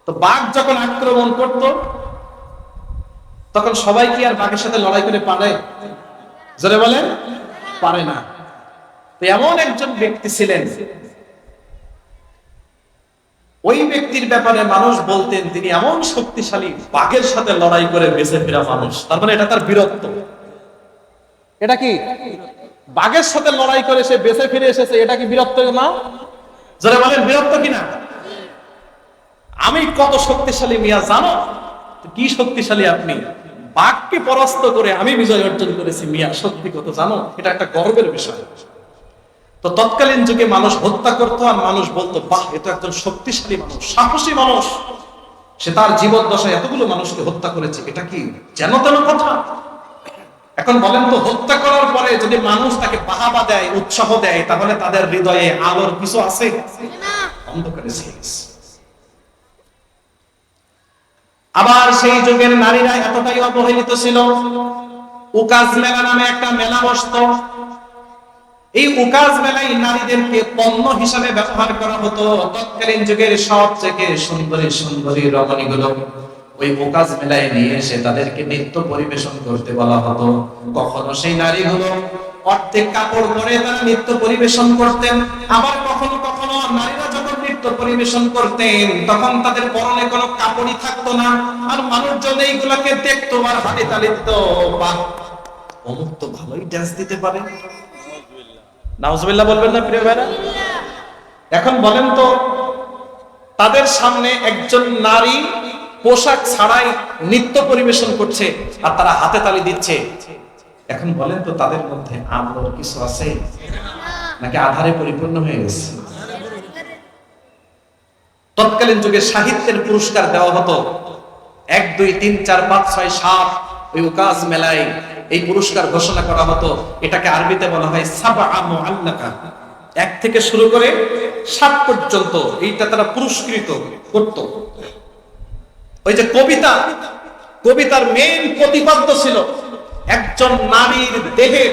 তো বাঘ যখন আক্রমণ করত, তখন সবাই কি আর বাঘের সাথে লড়াই করে পারে? জোরে বলেন, পারে না। তো এমন একজন ব্যক্তি ছিলেন, ওই ব্যক্তির ব্যাপারে মানুষ বলতেন তিনি এমন শক্তিশালী, বাঘের সাথে লড়াই করে বেঁচে ফেরা মানুষ। তার মানে এটা তার বীরত্ব। এটা কি? বাঘের সাথে লড়াই করে সে বেঁচে ফিরে এসেছে, এটা কি বীরত্ব না? যারা বলেন বীরত্ব কিনা? আমি কত শক্তিশালী মিয়া জানো? কি শক্তিশালী আপনি? বাঘকে পরাস্ত করে আমি বিজয় অর্জন করেছি মিয়া, সত্যি কত জানো? এটা একটা গর্বের বিষয়। তো তৎকালীন যুগে মানুষ হত্যা করতো আর মানুষ বলতো বাহ এ তো একজন শক্তিশালী মানুষ, সাহসী মানুষ, সে তার জীবদ্দশায় এতগুলো মানুষকে হত্যা করেছে, এটা কি যেন তেন কথা? এখন বলেন তো, হত্যা করার পরে যদি মানুষ তাকে বাহাবা দেয়, উৎসাহ দেয়, তাহলে তাদের হৃদয়ে আলোর কিছু আছে? অন্ধকারে ছেয়ে গেছে। আবার সেই যুগের নারীরা এতটাই অবহেলিত ছিল, উকাজ মেলা নামে একটা মেলা বসতো। এই উকাজ মেলায় নারীদেরকে পণ্য হিসাবে ব্যবহার করা হতো। তৎকালীন যুগের সবথেকে সুন্দরী সুন্দরী রমণীগুলো ওই ওকাজ মেলায় নিয়ে এসে তাদেরকে নৃত্য পরিবেশন করতে বলা হতো। কখনো সেই নারীগুলো অর্ধেক কাপড় পরে তারা নৃত্য পরিবেশন করতেন, আবার কখনো কখনো নারীরা যখন নৃত্য পরিবেশন করতেন তখন তাদের পরনে কোনো কাপড়ই থাকতো না, আর মানুষজন এইগুলাকে দেখতো আর হাতে তালি দিত, বাহ অমুক তো ভালোই ডান্স দিতে পারে। নাউজুবিল্লাহ বলবেন না প্রিয় ভাইরা? এখন বলেন তো, তাদের সামনে একজন নারী পোশাক ছাড়াই নৃত্য পরিবেশন করছে আর তারা হাতে তালি দিচ্ছে, এখন বলেন তো তাদের মধ্যে আলোর কিছু আছে নাকি আধারে পরিপূর্ণ হয়ে গেছে? তৎকালীন যুগে সাহিত্যের পুরস্কার দেওয়া হতো 1 2 3 4 5 6 7, ওই ওকাজ মেলায় এই পুরস্কার ঘোষণা করা হতো। এটাকে আরবিতে বলা হয় সাবআ মুআল্লাকা, 1 থেকে শুরু করে 7 পর্যন্ত এইটা তারা পুরস্কৃত করত। ওই যে কবিতার মেইন প্রতিপাদ্য ছিল একজন নারীর দেহে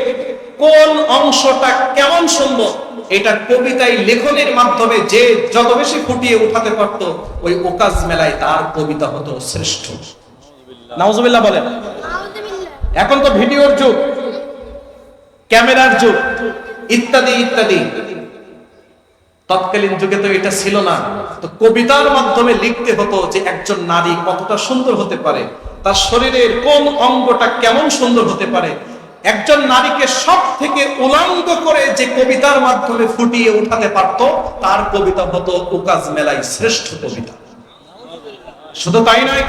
কোন অংশটা কেমন সুন্দর, এটা কবিতায় লেখনের মাধ্যমে যে যত বেশি ফুটিয়ে উঠাতে পারত, ওই ওকাজ মেলায় তার কবিতা হতো শ্রেষ্ঠ। নাউজুবিল্লাহ বলেন। এখন তো ভিডিওর যুগ, ক্যামেরার যুগ, ইত্যাদি ইত্যাদি। তৎকালীন যুগে তো এটা ছিল না, তো কবিতার মাধ্যমে লিখতে হতো যে একজন নারী কতটা সুন্দর হতে পারে, তার শরীরের কোন অঙ্গটা কেমন সুন্দর হতে পারে। একজন নারীকে সব থেকে উলাঙ্গ করে যে কবিতার মাধ্যমে ফুটিয়ে উঠাতে পারত, তার কবিতা হতো ওকাজ মেলায় শ্রেষ্ঠ কবিতা। শুধু তাই নয়,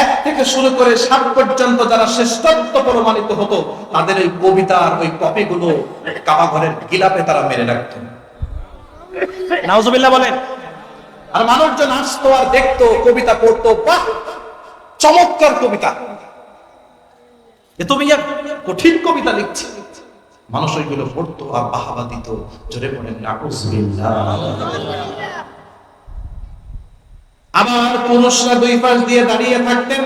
1 থেকে শুরু করে 7 পর্যন্ত যারা শ্রেষ্ঠত্ব প্রমাণিত হতো, তাদের ওই কবিতার ওই কপিগুলো কাবা ঘরের গিলাপে তারা মেরে রাখত। নাউজুবিল্লাহ বলেন। আর মানুষজন আসতো আর দেখতো, কবিতা পড়তো, বাহ চমৎকার কবিতা, এ তুমি এক কঠিন কবিতা লিখছে। মানুষ ওইগুলো পড়তো আর বাহাবা দিত। জোরে পড়েন নাউজুবিল্লাহ। আবার পুরুষরা 2 পাশ দিয়ে দাঁড়িয়ে থাকতেন।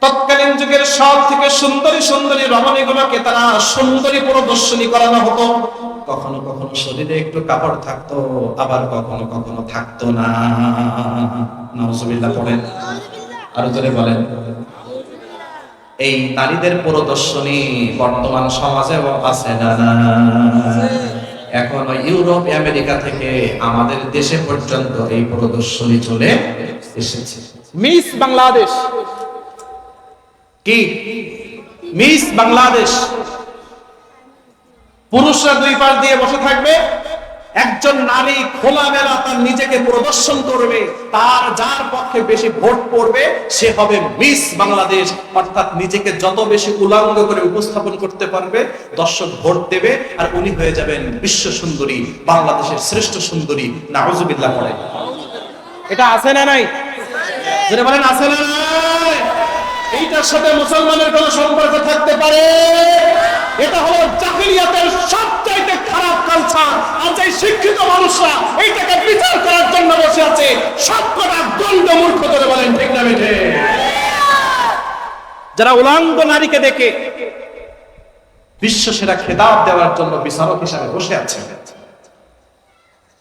তৎকালীন যুগের সব থেকে সুন্দরী সুন্দরী রমণীগুলোকে তারা সুন্দরী প্রদর্শনী করানো হতো। কখনো কখনো শরীরে একটু কাপড় থাকতো, আবার কখনো কখনো থাকতো না। নাউজুবিল্লাহ পড়েন, আরো জোরে বলেন। এই নারীদের প্রদর্শনী বর্তমান সমাজেও আছে না? এখন ইউরোপ আমেরিকা থেকে আমাদের দেশে পর্যন্ত এই প্রদর্শনী চলে এসেছে। মিস বাংলাদেশ কি? মিস বাংলাদেশ। পুরুষরা 2 পাশ দিয়ে বসে থাকবে, একজন নারী খোলামেলা তার নিজেকে প্রদর্শন করবে, তার যার পক্ষে বেশি ভোট পড়বে সে হবে মিস বাংলাদেশ। অর্থাৎ নিজেকে যত বেশি উলাঙ্গ করে উপস্থাপন করতে পারবে, দর্শক ভোট দেবে আর উনি হয়ে যাবেন বিশ্ব সুন্দরী, বাংলাদেশের শ্রেষ্ঠ সুন্দরী। নাউজুবিল্লাহ পড়ে। এটা আছে না নাই? যেটা বলেন আছে না নাই? এইটার সাথে মুসলমানের কোন সম্পর্ক থাকতে পারে? এটা হলো জাহিলিয়াতের সবচাইতে খারাপ কালচার। আর যে শিক্ষিত মানুষরা এইটাকে বিচার করার জন্য বসে আছে, সবকটা দণ্ড মূর্খ করে বলেন ঠিক না বেঠে? যারা উলাঙ্গ নারীকে দেখে বিশ্ব সেরা খেতাব দেওয়ার জন্য বিচারক হিসাবে বসে আছে,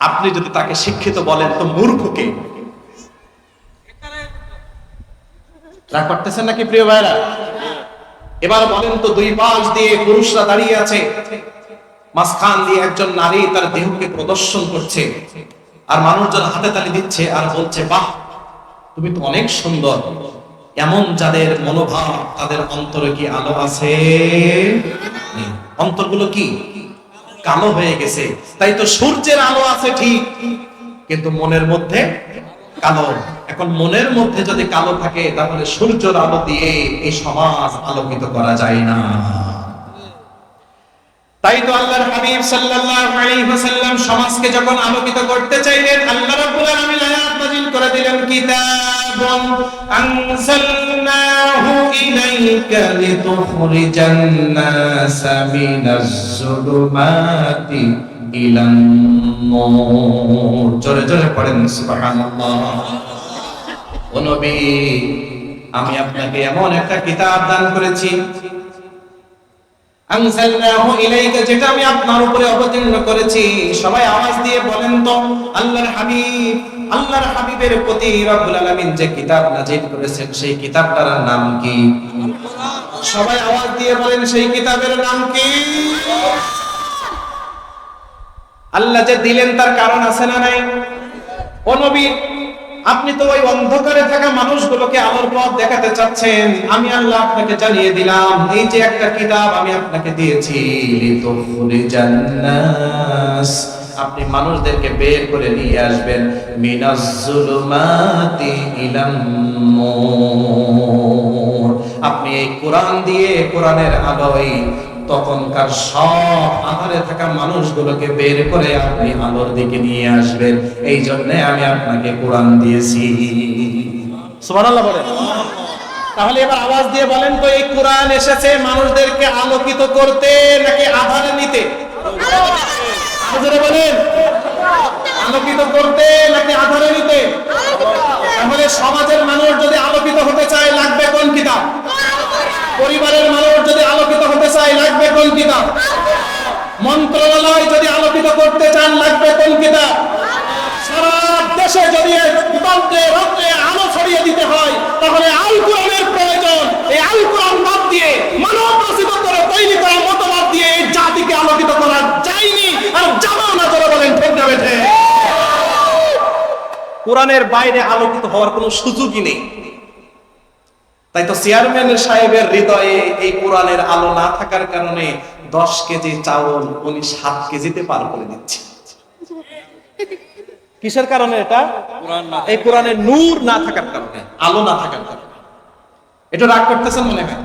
আপনি যদি তাকে শিক্ষিত বলেন তো মূর্খকে রাগ করতেছেন নাকি প্রিয় ভাইরা? এবার বলেন তো, 2 পাশ দিয়ে পুরুষরা দাঁড়িয়ে আছে, মাঝখান দিয়ে একজন নারী তার দেহকে প্রদর্শন করছে, আর মানুষজন হাতে তালি দিচ্ছে আর বলছে বাহ তুমি তো অনেক সুন্দর। এমন যাদের মনোভাব, তাদের অন্তরে কি আলো আছে? অন্তরগুলো কি কালো হয়ে গেছে। তাই তো সূর্যের আলো আছে ঠিক, কিন্তু মনের মধ্যে কালো। এখন মনের মধ্যে যদি কালো থাকে, তাহলে সূর্যের আলো দিয়ে এই সমাজ আলোকিত করা যায় না। তাই তো আল্লাহর হাবিব সাল্লাল্লাহু আলাইহি ওয়াসাল্লাম সমাজকে যখন আলোকিত করতে চাইলেন, আল্লাহ রাব্বুল আলামিন আয়াত নাযিল করে দিলেন, কিতাবুন আনসালনাহু ইলাইকা লিতুখরিজান নাসা মিনাজ যুলুমাতি ইলান নূর। জোরে জোরে পড়েন সুবহানাল্লাহ। ও নবী, আমি আপনাকে এমন একটা কিতাব দান করেছি আনজালনাহু ইলাইকা, যেটা আমি আপনার উপরে অবতীর্ণ করেছি। সবাই আওয়াজ দিয়ে বলেন তো আল্লাহর হাবিবের প্রতি রব্বুল আলামিন যে কিতাব নাযিল করেছেন সেই কিতাবটার নাম কি? সবাই আওয়াজ দিয়ে বলেন সেই কিতাবের নাম কি? আল্লাহ যে দিলেন তার কারণ আছে না নাই? ও নবী, আপনি তো ওই অন্ধকারে থাকা মানুষগুলোকে আলোর পথ দেখাতে চাচ্ছেন। আমি আল্লাহ আপনাকে জানিয়ে দিলাম, এই যে একটা কিতাব আমি আপনাকে দিয়েছি, লিতুখরিজান নাস, আপনি মানুষদেরকে বের করে নিয়ে আসবেন মিনাজ যুলুমাতি ইলান নূর। আপনি এই কোরআন দিয়ে, কোরআনের আলোয় তখনকার সব আধারে থাকা মানুষগুলোকে বের করে আপনি আলোর দিকে নিয়ে আসবেন। এই জন্য আমি আপনাকে কোরআন দিয়েছি। সুবহানাল্লাহ বলেন। তাহলে এবার আওয়াজ দিয়ে বলেন তো, এই কোরআন এসেছে মানুষদেরকে আলোকিত করতে নাকি আধারে নিতে? বলেন, আলোকিত করতে নাকি আধারে নিতে? তাহলে সমাজের মানুষ যদি আলোকিত হতে চায় লাগবে কোন কিতাব? পরিবারের মানুষ যদি আলোকিত হতে চায় লাগবে কোন কিতাব? মন্ত্রণালয় যদি আলোকিত করতে চান লাগবে কোন কিতাব? সারা দেশে যদি দিগন্তে রাত্রে আলো ছড়িয়ে দিতে হয় তাহলে আল কোরআনের প্রয়োজন। এই আল কোরআন বাদ দিয়ে, মানব রচিত করে তৈরি করা মতবাদ দিয়ে এই জাতিকে আলোকিত করা যায়নি, আর যাবেও না। যারা বলেন ঠিক না বেঠে? কোরআনের বাইরে আলোকিত হওয়ার কোনো সুযোগই নেই। তাই তো চেয়ারম্যান সাহেবের হৃদয়ে এই কোরআনের আলো না থাকার কারণে 10 কেজি চাউল উনি 7 কেজিতে পার করে দিচ্ছে। কিসের কারণে এটা? এই কোরআনের নূর না থাকার কারণে, আলো না থাকার কারণে। এটা রাগ করতেছেন মনে হয়?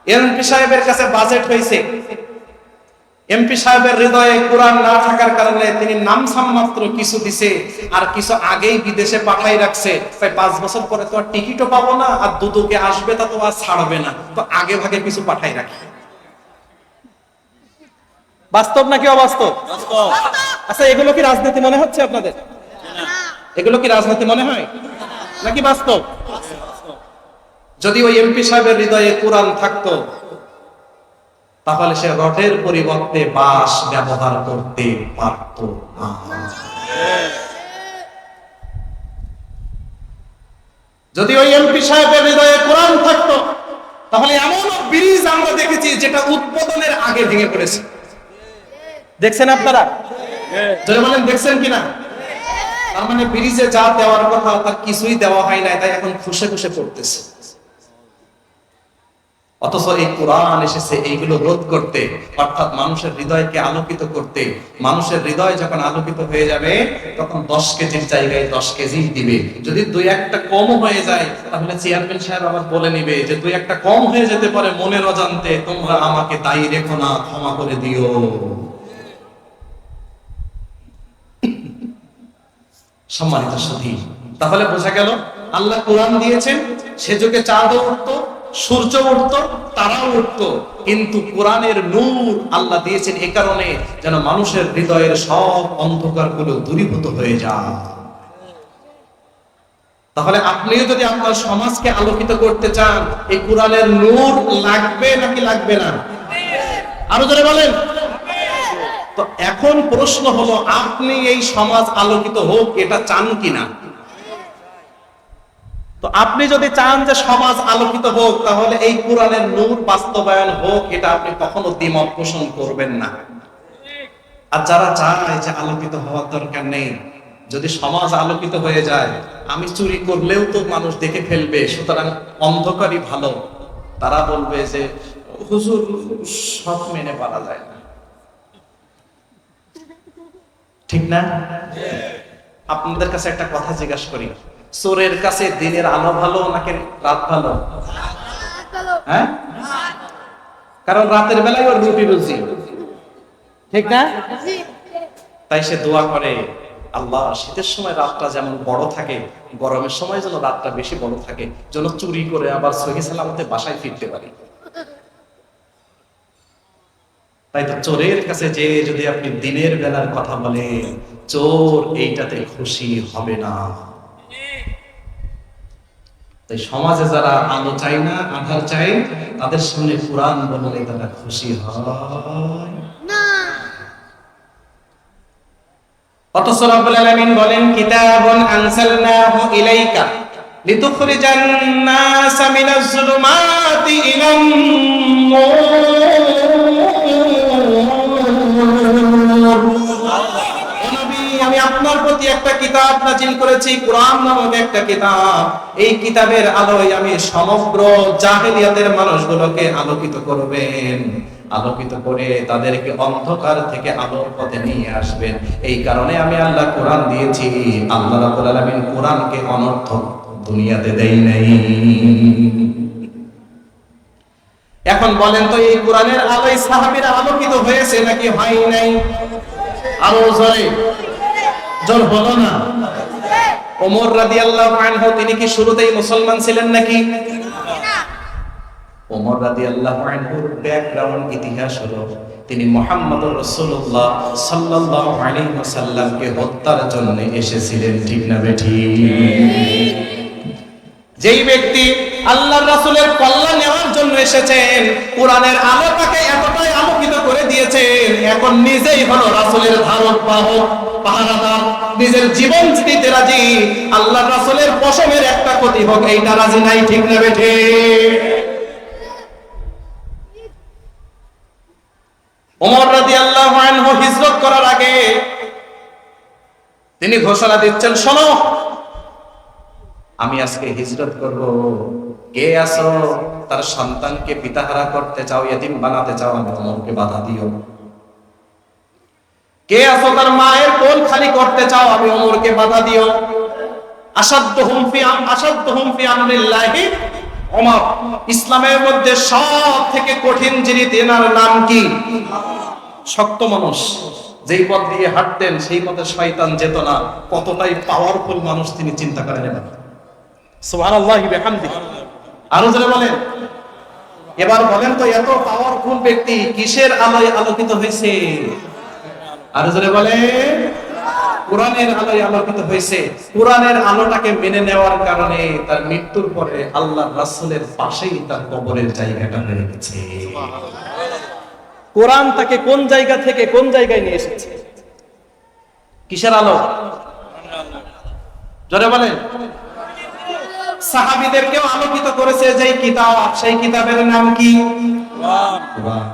এমপি সাহেবের কাছে বাজেট হয়েছে, এমপি সাহেবের হৃদয়ে কোরআন না থাকার কারণে তিনি নামসাম মাত্র কিছু দিছে, আর কিছু আগেই বিদেশে পাঠাই রাখছে। তাই 5 বছর পরে তো আর টিকিটও পাবো না, আর দুদকে আসবে তা তো আর ছাড়বে না, তো আগে ভাগে কিছু পাঠাই রাখি। বাস্তব নাকি অবাস্তব? আচ্ছা, এগুলো কি রাজনীতি মনে হচ্ছে আপনাদের? এগুলো কি রাজনীতি মনে হয় নাকি বাস্তব? যদি ওই এমপি সাহেবের হৃদয়ে কোরআন থাকতো তাহলে সে রডের পরিবর্তে বাঁশ ব্যবহার করতে পারত না। যদি ওই এমপি সাহেবের হৃদয়ে কোরআন থাকতো তাহলে এমন ব্রিজ আমরা দেখেছি যেটা উদ্বোধনের আগে ভেঙে পড়েছে। দেখছেন আপনারা? যদি বলেন দেখছেন কিনা? তার মানে ব্রিজে যা দেওয়ার কথা তার কিছুই দেওয়া হয় না, তাই এখন খুশে খুশে পড়তেছে। অথচ এই কোরআন এসেছে এইগুলো রোধ করতে, অর্থাৎ মানুষের হৃদয়কে আলোকিত করতে। মানুষের হৃদয় যখন আলোকিত হয়ে যাবে তখন 10 কেজির জায়গায় 10 কেজি দিবে। যদি 2-1টা কম হয়ে যায় তাহলে চেয়ারম্যান সাহেব আবার বলে নিবে যে 2-1টা কম হয়ে যেতে পারে মনের অজান্তে, তোমরা আমাকে তাই রেখো না, ক্ষমা করে দিও। সম্মানিত সুধী, তাহলে বোঝা গেল আল্লাহ কোরআন দিয়েছেন, সে যুগে চাঁদও উঠতো, সূর্য উঠতো, তারাও উঠতো, কিন্তু কোরআনের নূর আল্লাহ দিয়েছেন এ কারণে যেন মানুষের হৃদয়ের সব অন্ধকারগুলো দূরীভূত হয়ে যায়। তাহলে আপনিও যদি আপনার সমাজকে আলোকিত করতে চান, এই কোরআনের নূর লাগবে নাকি লাগবে না? আরো জোরে বলেন। তো এখন প্রশ্ন হলো, আপনি এই সমাজ আলোকিত হোক এটা চান কিনা? তো আপনি যদি চান যে সমাজ আলোকিত হোক তাহলে এই কোরআনের নূর বাস্তবায়ন হোক, এটা আপনি কখনো দ্বিমত পোষণ করবেন না। আর যারা চায় যে আলোকিত হওয়ার দরকার নেই, যদি সমাজ আলোকিত হয়ে যায়, আমি চুরি করলেও তো মানুষ দেখে ফেলবে, সুতরাং অন্ধকারই ভালো, তারা বলবে যে হুজুর সব মেনে পারা যায় না। ঠিক না? আপনাদের কাছে একটা কথা জিজ্ঞাসা করি, চোরের কাছে দিনের আলো ভালো নাকি রাত ভালো? হ্যাঁ, কারণ রাতের বেলায় ওর রুটি রুজি, ঠিক না? তাই সে দোয়া করে, আল্লাহ শীতের সময় রাতটা যেমন বড় থাকে, গরমের সময় যেন রাতটা বেশি বড় থাকে, যেন চুরি করে আবার সহি সালামতে বাসায় ফিরতে পারি। তাই তো চোরের কাছে যে যদি আপনি দিনের বেলার কথা বলেন, চোর এইটাতে খুশি হবে না। তাই সমাজে যারা আলো চায় না, আধার চায়, তাদের সামনে কোরআন বললে তারা খুশি হয় না। অথচ রব্বুল আলামিন বলেন কিতাবুন আনসালনাহু ইলাইকা লিতুখরিজান নাসা মিনাজ যুলুমাতি ইলান নূর। আমি আপনার প্রতি একটা কিতাব নাজিল করেছি, কোরআন নামক একটা কিতাব। এই কিতাবের আলোয় আমি সমগ্র জাহেলিয়াতের মানুষগুলোকে আলোকিত করবেন, আলোকিত করে তাদেরকে অন্ধকার থেকে আলোর পথে নিয়ে আসবেন। এই কারণে আমি আল্লাহ কোরআন দিয়েছি। আল্লাহ রাব্বুল আলামিন কোরআনকে অনর্থক দুনিয়াতে দেই নাই। এখন বলেন তো, এই কোরআনের আলোয় সাহাবীরা আলোকিত হয়েছে নাকি হয় নাই? আরো জোরে, জোর হলো না? ওমর রাদিয়াল্লাহু আনহু তিনি কি শুরুতেই মুসলমান ছিলেন নাকি? ওমর রাদিয়াল্লাহু আনহুর ব্যাকগ্রাউন্ড ইতিহাস হলো তিনি মুহাম্মদুর রাসূলুল্লাহ সাল্লাল্লাহু আলাইহি ওয়াসাল্লামকে হত্যার জন্য এসেছিলেন, ঠিক না ঠিক? যেই ব্যক্তি আল্লাহর রাসূলের কল্যাণ নেওয়ার জন্য এসেছেন, কোরআনের আলো তাকে এতটাই আলোকিত করে দিয়েছেন, এখন নিজেই হলো রাসূলের ধারক বাহক, পাহারাদার, নিজের জীবন দিতে রাজি। আল্লাহর রাসূলের পশমের একটা ক্ষতি হোক এইটা রাজি নাই, ঠিক না ঠিক? ওমর রাদিয়াল্লাহু আনহু হিজরত করার আগে তিনি ঘোষণা দিচ্ছেন, শোনো আমি আজকে হিজরত করব। কে আছো তার সন্তানকে পিতাহারা করতে চাও, ইতিম বানাতে চাও, আমি ওমরকে বাধা দিও। কে আছো তার মায়ের কোল খালি করতে চাও, আমি ওমরকে বাধা দিও। আসাদুহুম ফি আমরিল্লাহি ওমর। ইসলামের মধ্যে সব থেকে কঠিন যিনি, তেনার নাম কি? শক্ত মানুষ, যেই পথ দিয়ে হাঁটতেন সেই পথে শয়তান যেত না। কতটাই পাওয়ারফুল মানুষ তিনি চিন্তা করেন। এবার সুবহানাল্লাহি বিহামদিহি, আরো জোরে বলেন। এবার বলেন তো, এত পাওয়ারফুল ব্যক্তি কিসের আলোয় আলোকিত হয়েছে? আরো জোরে বলেন। কোরআনের আলোয় আলোকিত হয়েছে। কোরআনের আলোটাকে মেনে নেওয়ার কারণে তার মৃত্যুর পরে আল্লাহর রাসূলের পাশেই তার কবরের জায়গাটা হয়ে গেছে। কোরআন তাকে কোন জায়গা থেকে কোন জায়গায় নিয়ে এসেছে? কিসের আলো? জোরে বলেন। সাহাবীদেরকেও আলোকিত করেছে যেই কিতাব, সেই কিতাবের নাম কি? কোরআন।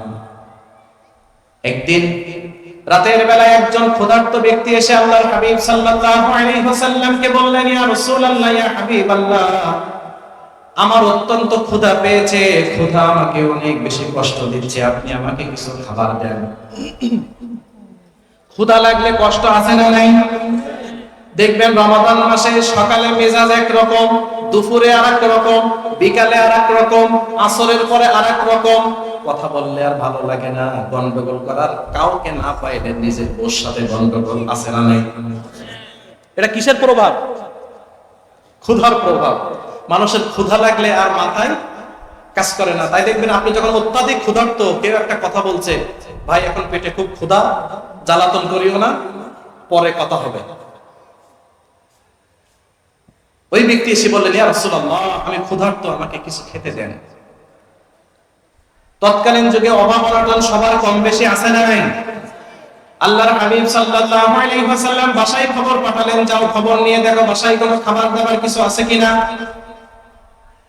একদিন রাতের বেলায় একজন ক্ষুধার্ত ব্যক্তি এসে আল্লাহর হাবিব সাল্লাল্লাহু আলাইহি ওয়াসাল্লামকে বললেন, ইয়া রাসূলুল্লাহ, ইয়া হাবিবাল্লাহ, আমার অত্যন্ত ক্ষুধা পেয়েছে, ক্ষুধা আমাকে অনেক বেশি কষ্ট দিচ্ছে, আপনি আমাকে কিছু খাবার দেন। ক্ষুধা লাগলে কষ্ট আছে না নাই? দেখবেন রমাদান মাসে সকালে মেজাজ একরকম, দুপুরে আরেক রকম, বিকালে আরেক রকম, আসরের পরে আরেক রকম। কথা বললে আর ভালো লাগে না, গন্ডগোল করার কাউকে না পাইলে নিজের ওর সাথে গন্ডগোল আছে না নাই? এটা কিসের প্রভাব? ক্ষুধার প্রভাব। মানুষের ক্ষুধা লাগলে আর মাথায় কাজ করে না। তাই দেখবেন আপনি যখন অত্যাধিক ক্ষুধার্ত, কেউ একটা কথা বলছে, ভাই এখন পেটে খুব ক্ষুধা, জ্বালাতন করিও না, পরে কথা হবে। ওই ব্যক্তি এসে বললেন, ইয়া রাসূলুল্লাহ, আমি ক্ষুধার্ত, আমাকে কিছু খেতে দেন। তৎকালীন যুগে অভাব অনটন সবার কম বেশি আছে না নাই? আল্লাহর হাবিব সাল্লাল্লাহু আলাইহি ওয়াসাল্লাম বাসায় খবর পাঠালেন, যাও খবর নিয়ে দেখো বাসায় কোনো খাবার দাবার কিছু আছে কিনা।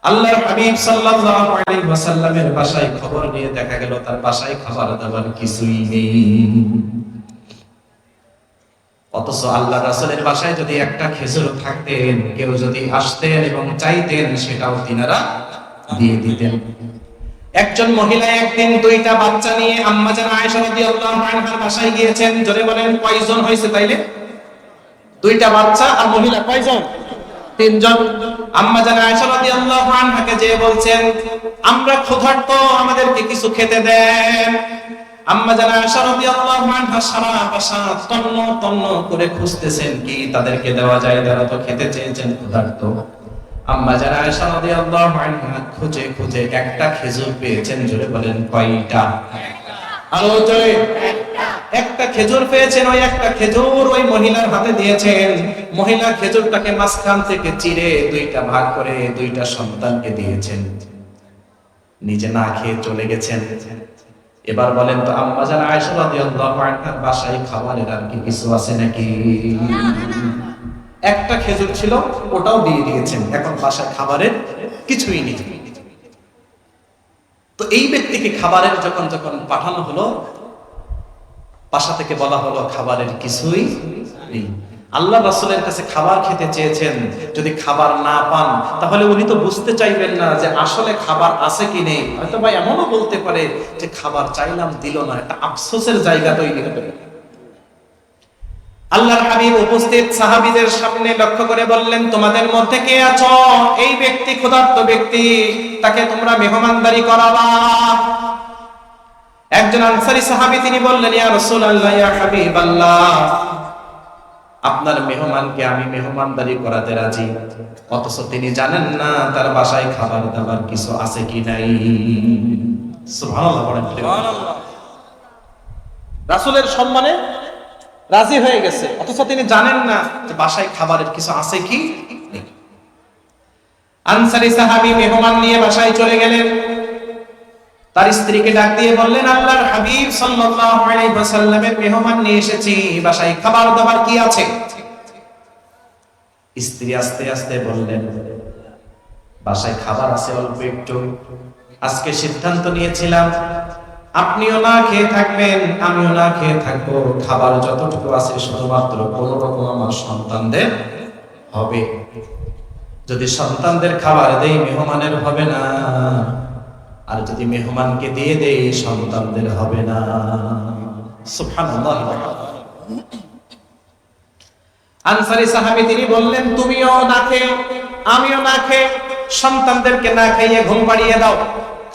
আল্লাহর হাবিব সাল্লাল্লাহু আলাইহি ওয়াসাল্লামের বাসায় খবর নিয়ে দেখা গেল তার বাসায় খাবার দাবার কিছুই নেই। অথচ আল্লাহর রাসূলের বাসায় যদি একটা খেজুর থাকতেন, কেউ যদি আসতেন এবং চাইতেন, সেটাও তিনারা দিয়ে দিতেন। একজন মহিলা একদিন দুইটা বাচ্চা নিয়ে আম্মা জান আয়েশা রাদিয়াল্লাহু আনহার বাসায় গিয়েছেন। জোরে বলেন, কয়জন হয়েছে তাইলে? দুইটা বাচ্চা আর মহিলা কয়জন? তিনজন। আম্মা জান আয়েশা রাদিয়াল্লাহু আনহাকে যে বলছেন, আমরা ক্ষুধার্ত, আমাদেরকে কিছু খেতে দেন। আম্মা জান আয়েশা রাদিয়াল্লাহু আনহা সারা বাসা তন্ন তন্ন করে খুঁজতেছেন কি তাদেরকে দেওয়া যায়, যারা তো খেতে চেয়েছেন, ক্ষুধার্ত। আম্মা জান আয়েশা রাদিয়াল্লাহু আনহা খুঁজে খুঁজে একটা খেজুর পেয়েছেন। জোরে বলেন, কয়টা? আরো জোরে। একটা খেজুর পেয়েছেন। ওই একটা খেজুর ওই মহিলার হাতে দিয়েছেন। মহিলা খেজুরটাকে মাঝখান থেকে চিরে দুইটা ভাগ করে দুইটা সন্তানকে দিয়েছেন। নিজে না খেয়ে চলে গেছেন। এবার বলেন তো আম্মাজান আয়েশা রাদিয়াল্লাহু আনহার বাসায় খাবারের আর কি কিছু আছে নাকি? একটা খেজুর ছিল, ওটাও দিয়ে দিয়েছেন, এখন বাসায় খাবারের কিছুই নেই। তো এই ব্যক্তিকে খাবারের যখন যখন পাঠানো হলো, বাসা থেকে বলা হলো খাবারের কিছুই নেই। আল্লাহ রাসূলের কাছে খাবার খেতে চেয়েছেন, যদি খাবার না পান তাহলে উনি তো বুঝতে চাইবেন না যে আসলে খাবার আছে কি নেই। হয়তো ভাই এমনও বলতে পারে যে খাবার চাইলাম দিল না, একটা আফসোসের জায়গা তৈরি হবে। আল্লাহর হাবিব উপস্থিত সাহাবীদের সামনে লক্ষ্য করে বললেন, তোমাদের মধ্যে কে আছো এই ব্যক্তি ক্ষুধার্ত ব্যক্তি, তাকে তোমরা মেহমানদারি করাবা। একজন আনসারী সাহাবী তিনি বললেন, ইয়া রাসূলুল্লাহ, ইয়া হাবিবাল্লাহ, আপনার মেহমানকে আমি মেহমানদারি করাতে রাজি, অথচ তিনি জানেন না তার বাসায় খাবার দাবার কিছু আছে কি নাই। সুবহানাল্লাহ, বলেন সুবহানাল্লাহ। রাসূলের সম্মানে রাজি হয়ে গেছে, অথচ তিনি জানেন না যে বাসায় খাবারের কিছু আছে কি নেই। আনসারী সাহাবী মেহমান নিয়ে বাসায় চলে গেলেন। তার স্ত্রীকে ডাক দিয়ে বললেন, আল্লাহর হাবিব সাল্লাল্লাহু আলাইহি ওয়াসাল্লামের মেহমান নিয়ে এসেছি, বাসায় খাবার দাবার কি আছে? স্ত্রী আস্তে আস্তে বললেন, বাসায় খাবার আছে অল্প একটু। আজকে সিদ্ধান্ত নিয়েছিলাম আপনিও না খেয়ে থাকবেন, আমিও না খেয়ে থাকবো। খাবার যতটুকু আছে শুধুমাত্র কোনো রকম আমার সন্তানদের হবে। যদি সন্তানদের খাবার দেই মেহমানের হবে না, আর যদি মেহমানকে দিয়ে দেই সন্তানদের হবে না। সুবহানাল্লাহ। আনসারী সাহাবী তিনি বললেন, তুমিও না খেয়ে আমিও না খেয়ে সন্তানদেরকে না খাইয়ে ঘুম পাড়িয়ে দাও,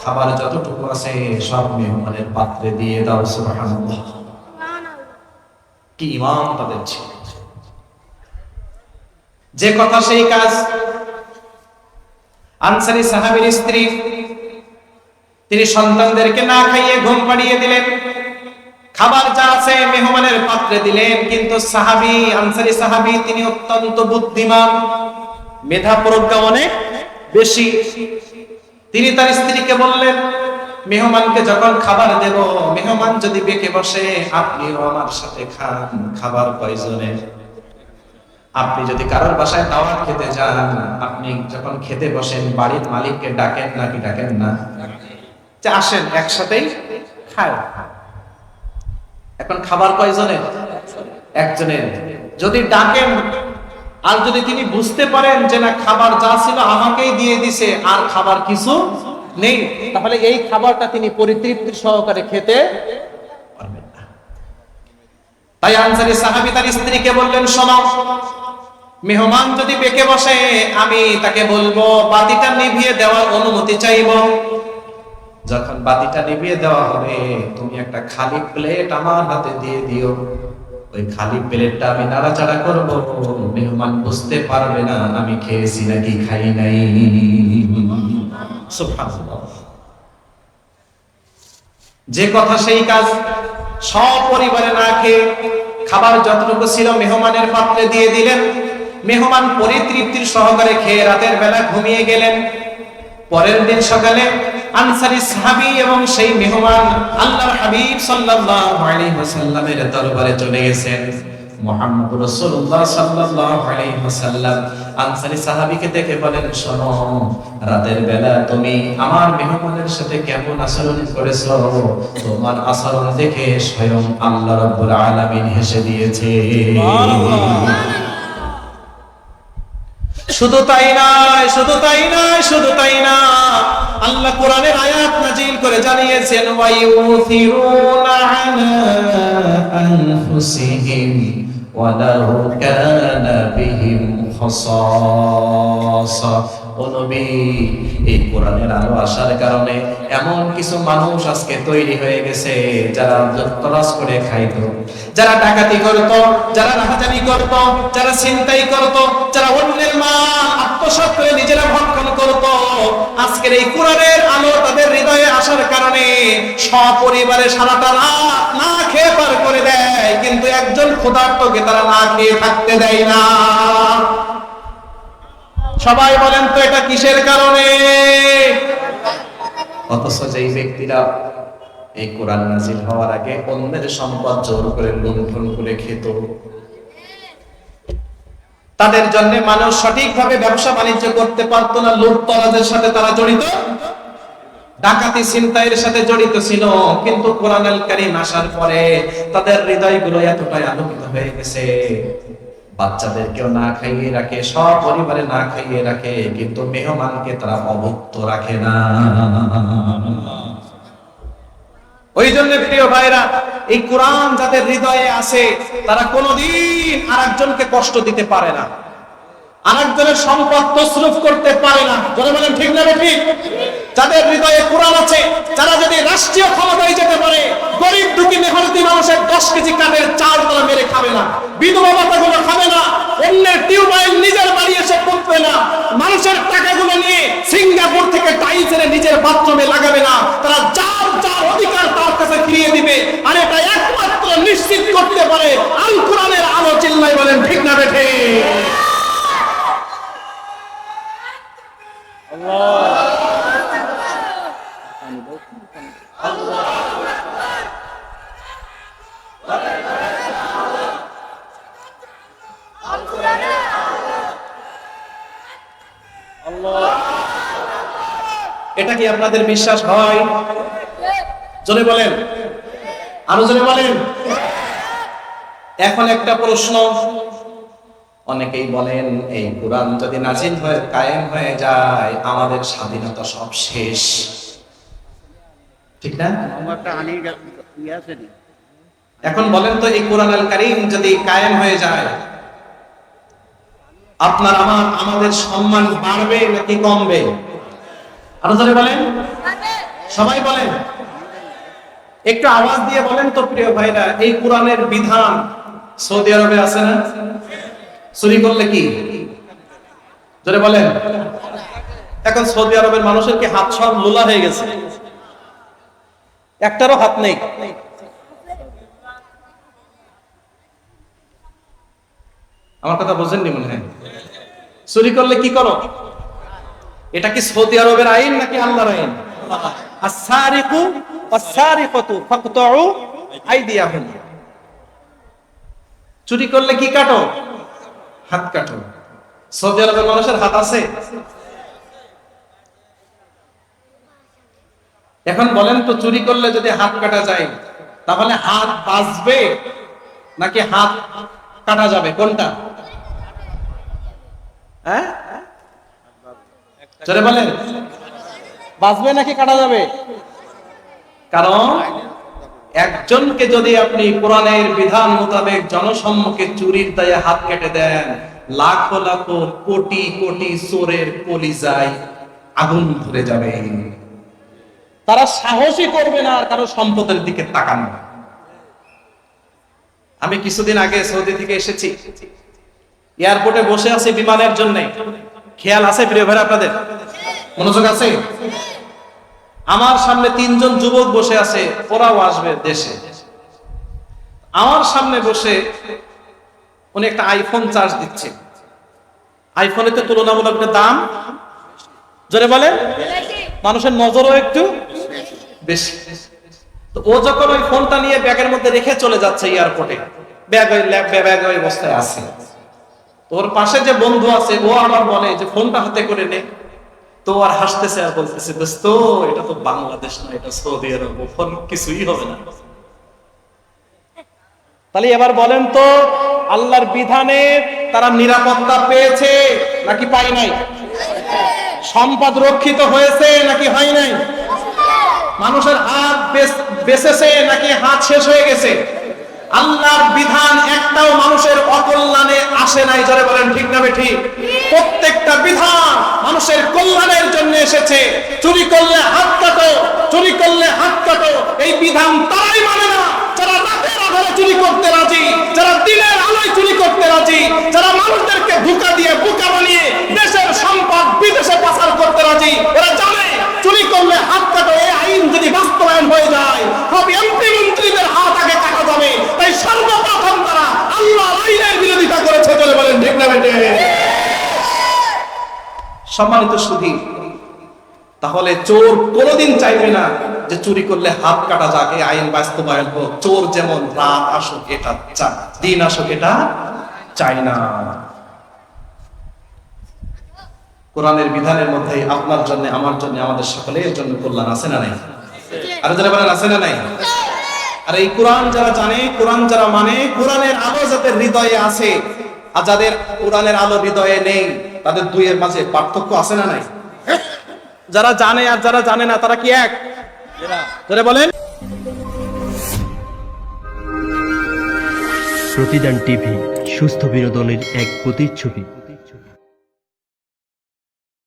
খাবার যতটুকু আছে সব মেহমানের পাত্রে দিয়ে দাও। সুবহানাল্লাহ, কি ঈমান তাদের ছিল। যে কথা সেই কাজ। আনসারী সাহাবীর স্ত্রী তিনি সন্তানদেরকে না খাইয়ে ঘুম পাড়িয়ে দিলেন, খাবার যা আছে মেহমানের পাত্রে দিলেন। কিন্তু সাহাবী, আনসারী সাহাবী তিনি অত্যন্ত বুদ্ধিমান, মেধা প্রজ্ঞা অনেক বেশি। তিনি তার স্ত্রীকে বললেন, মেহমানকে যখন খাবার দেব, মেহমান যদি বেঁকে বসে আপনিও আমার সাথে খান। খাবার কয়জনের? আপনি যদি কারোর বাসায় দাওয়াত খেতে যান, আপনি যখন খেতে বসেন বাড়ির মালিককে ডাকেন নাকি ডাকেন না? যে আসেন একসাথেই খায়। এখন খাবার কয়জনের? একজনের। যদি ডাকেন আর যদি তিনি বুঝতে পারেন যে না খাবার যা ছিল আমাকেই দিয়ে দিছে আর খাবার কিছু নেই, তাহলে এই খাবারটা তিনি পরিতৃপ্তি সহকারে খেতে পারবেন না। তাই আনসারী সাহাবী তার স্ত্রীকে বললেন, শোনো, মেহমান যদি বেঁকে বসে আমি তাকে বলবো বাতিটা নিভিয়ে দেওয়ার অনুমতি চাইব। যখন বাতিটা নিভিয়ে দেওয়া হবে তুমি একটা খালি প্লেট আমার হাতে দিয়ে দিও। ওই খালি প্লেটটা আমি নাড়াচাড়া করব, মেহমান বুঝতে পারবে না আমি খেয়েছি নাকি খাই নাই। সুবহানাল্লাহ। যে কথা সেই কাজ। সপরিবারে না খেয়ে খাবার যতটুকু ছিল মেহমানের পাত্রে দিয়ে দিলেন। মেহমান পরিতৃপ্তির সহকারে খেয়ে রাতের বেলা ঘুমিয়ে গেলেন। পরের দিন সকালে আনসারী সাহাবী এবং সেই মেহমান আল্লাহর হাবিব সাল্লাল্লাহু আলাইহি ওয়াসাল্লামের দরবারে চলে গেছেন। মুহাম্মদ রাসূলুল্লাহ সাল্লাল্লাহু আলাইহি ওয়াসাল্লাম আনসারী সাহাবীকে দেখে বলেন, শোনো, রাতের বেলা তুমি আমার মেহমানের সাথে কেমন আচরণ করেছো? তোমার আচরণ দেখে স্বয়ং আল্লাহ রাব্বুল আলামিন হেসে দিয়েছে। শুধু তাই নয়, শুধু তাই নয়, শুধু তাই না, আল্লাহ কোরআনের আয়াত নাযিল করে জানিয়েছেন, ওয়া ইউথিরুনা আলা আনফুসিহিম ওয়ালাউ কানা বিহিম খাসাসা। ও নবী, এই কোরআনের আলো আসার কারণে এমন কিছু মানুষ আজকে তৈরি হয়ে গেছে যারা লুটতরাজ করে খাইতো, যারা ডাকাতি করত, যারা রাহাজানি করত, যারা ছিনতাই করত, যারা অন্যের মাল আত্মসাৎ করে নিজেরা ভক্ষণ করত। আজকের এই কোরআনের আলো তাদের হৃদয়ে আসার কারণে সপরিবারে সারাটা রাত না খেয়ে পার করে দেয়, কিন্তু একজন ক্ষুধার্তকে তারা না খেয়ে থাকতে দেয় না। সবাই বলেন তো এটা কিসের কারণে? অথচ যেই ব্যক্তিরা এই কোরআন নাজিল হওয়ার আগে অন্যের সম্পদ জোর করে লুণ্ঠন করে খেত, তাদের জন্য মানুষ সঠিকভাবে ব্যবসা বাণিজ্য করতে পারতো না। লুটতরাজের সাথে তারা জড়িত, ডাকাতি ছিনতাইয়ের সাথে জড়িত ছিল। কিন্তু কোরআনুল কারীম আসার পরে তাদের হৃদয়গুলো এতটাই আলোকিত হয়ে গেছে, বাচ্চাদেরকেও না খাইয়ে রাখে, সব পরিবারে না খাইয়ে রাখে, কিন্তু মেহমানকে তারা অভুক্ত রাখে না। ওই জন্য প্রিয় ভাইরা, এই কোরআন যাদের হৃদয়ে আছে তারা কোনোদিন আরেকজনকে কষ্ট দিতে পারে না, আরেকজনের সম্পদ তসরুফ করতে পারে না। যারা বলেন ঠিক না ঠিক? যাদের হৃদয়ে কোরআন আছে, যারা যদি রাষ্ট্রীয় ক্ষমতায় যেতে পারে, গরিব দুঃখী মেহনতি মানুষের 10 কেজি কাঠের চাল তারা মেরে খাবে না, বিধবা ভাতাগুলো খাবে না, অন্যের টিউবওয়েল নিজের বাড়ি এসে পুঁতবে না, মানুষের টাকাগুলো নিয়ে সিঙ্গাপুর থেকে টাইলস এনে নিজের বাথরুমে লাগাবে না। তারা যার যার অধিকার তার কাছে ফিরিয়ে দিবে। আর এটা একমাত্র নিশ্চিত করতে পারে আল কোরআনের আলো। চিল্লাই বলেন ঠিক না বেঠে? এটা কি আপনাদের বিশ্বাস হয়? জোরে বলেন, আরো জোরে বলেন। এখন একটা প্রশ্ন, অনেকেই বলেন এই কোরআন যদি নাজিল হয়ে কায়েম হয়ে যায় আমাদের স্বাধীনতা সব শেষ, ঠিক না? এখন বলেন তো, এই কোরআনুল কারীম যদি কায়েম হয়ে যায় আপনার আমাদের সম্মান বাড়বে নাকি কমবে? আরো জোরে বলেন, সবাই বলেন, একটু আওয়াজ দিয়ে বলেন তো প্রিয় ভাইরা। এই কোরআনের বিধান সৌদি আরবে আছে না? চুরি করলে কি? জোরে বলেন। এখন সৌদি আরবের মানুষের কি হাত সব লোলা হয়ে গেছে? একটারও হাত নেই। আমার কথা বুঝেননি মনে হয়। চুরি করলে কি করো? এটা কি সৌদি আরবের আইন নাকি আল্লাহর আইন? আস-সারিকু ওয়াস-সারিকাতু ফাকতাউ আইদিয়াহুম। চুরি করলে কি কাটো? হাত কাটো। সৌদি আরবের মানুষের হাত আছে? এখন বলেন তো, চুরি করলে যদি হাত কাটা যায় তাহলে হাত বাঁচবে নাকি হাত কাটা যাবে? কোনটা? হ্যাঁ, জোরে বলেন, বাঁচবে নাকি কাটা যাবে? কারণ একজনকে যদি আপনি কোরআনের বিধান মোতাবেক জনসম্মুখে চুরির দায়ে হাত কেটে দেন, লাখো লাখো কোটি কোটি চোরের কলিজায় আগুন ধরে যাবে। তারা সাহসই করবে না আর কারো সম্পদের দিকে তাকানো। আমি কিছুদিন আগে সৌদি থেকে এসেছি, এয়ারপোর্টে বসে আছি বিমানের জন্য। খেয়াল আছে প্রিয় ভাই আপনাদের? মনোযোগ আছে? আমার সামনে 3 জন যুবক বসে আছে, ওরাও আসবে দেশে। আমার সামনে বসে উনি একটা আইফোন চার্জ দিচ্ছে। আইফোনের তো তুলনামূলক দাম, জোরে বলেন, মানুষের নজরও একটু বেশি। তো ও যখন ওই ফোনটা নিয়ে ব্যাগের মধ্যে রেখে চলে যাচ্ছে এয়ারপোর্টে, ব্যাগ ওই অবস্থায় আছে। তোর পাশে যে বন্ধু আছে ও আমার বলে যে ফোনটা হাতে করে নে। তো আর হাসতেছে আর বলতেছে, দোস্ত এটা তো বাংলাদেশ না, এটা সৌদি আরব, ফোন কিছুই হবে না। তাহলে এবার বলেন তো, আল্লাহর বিধানে তারা নিরাপত্তা পেয়েছে নাকি পায় নাই? সম্পদ রক্ষিত হয়েছে নাকি হয় নাই? মানুষের হাত বেঁচেছে নাকি হাত শেষ হয়ে গেছে? আল্লাহর বিধান একটাও মানুষের অকল্যাণে আসে নাই। জোরে বলেন ঠিক না ঠিক? প্রত্যেকটা বিধান মানুষের কল্যাণের জন্য এসেছে। চুরি করলে হাত কাটো, চুরি করলে হাত কাটো, এই বিধান তারাই মানে না যারা রাতের আধারে চুরি করতে রাজি, যারা দিনের আলোয় চুরি করতে রাজি, যারা মানুষদেরকে ধোঁকা দিয়ে বোকা বানিয়ে দেশের সম্পদ বিদেশে পাচার করতে রাজি। এরা জানে চুরি করলে হাত কাটো, এই আইন যদি বাস্তবায়ন হয়ে যায় সব এমপি মন্ত্রীদের হাত আগে কাটা যাবে। তাই সর্বপ্রথম তারা আল্লাহর আইনের বিরোধিতা করেছে। চলে বলেন ঠিক না বেটে? সম্মানিত সুধী, তাহলে চোর কোনোদিন চাইবে না যে চুরি করলে হাত কাটা যাক, এই আইন বাস্তবায়ন হোক। চোর যেমন রাত আসুক এটা চায়, দিন আসুক এটা চাই না। কোরআনের বিধানের মধ্যে আপনার জন্য, আমার জন্য, আমাদের সকলের জন্য কল্যাণ আছে না নাই? আর যারা বলেন আছে না নাই? আর এই কোরআন যারা জানে, কোরআন যারা মানে, কোরআনের আলো যাদের হৃদয়ে আছে আর যাদের কোরআনের আলো হৃদয়ে নেই, তাদের দুইয়ের মাঝে পার্থক্য আছে না নাই? যারা জানে আর যারা জানে না তারা কি এক? যারা বলেন। প্রতিদান টিভি সুস্থ বিনোদনের এক প্রতিচ্ছবি।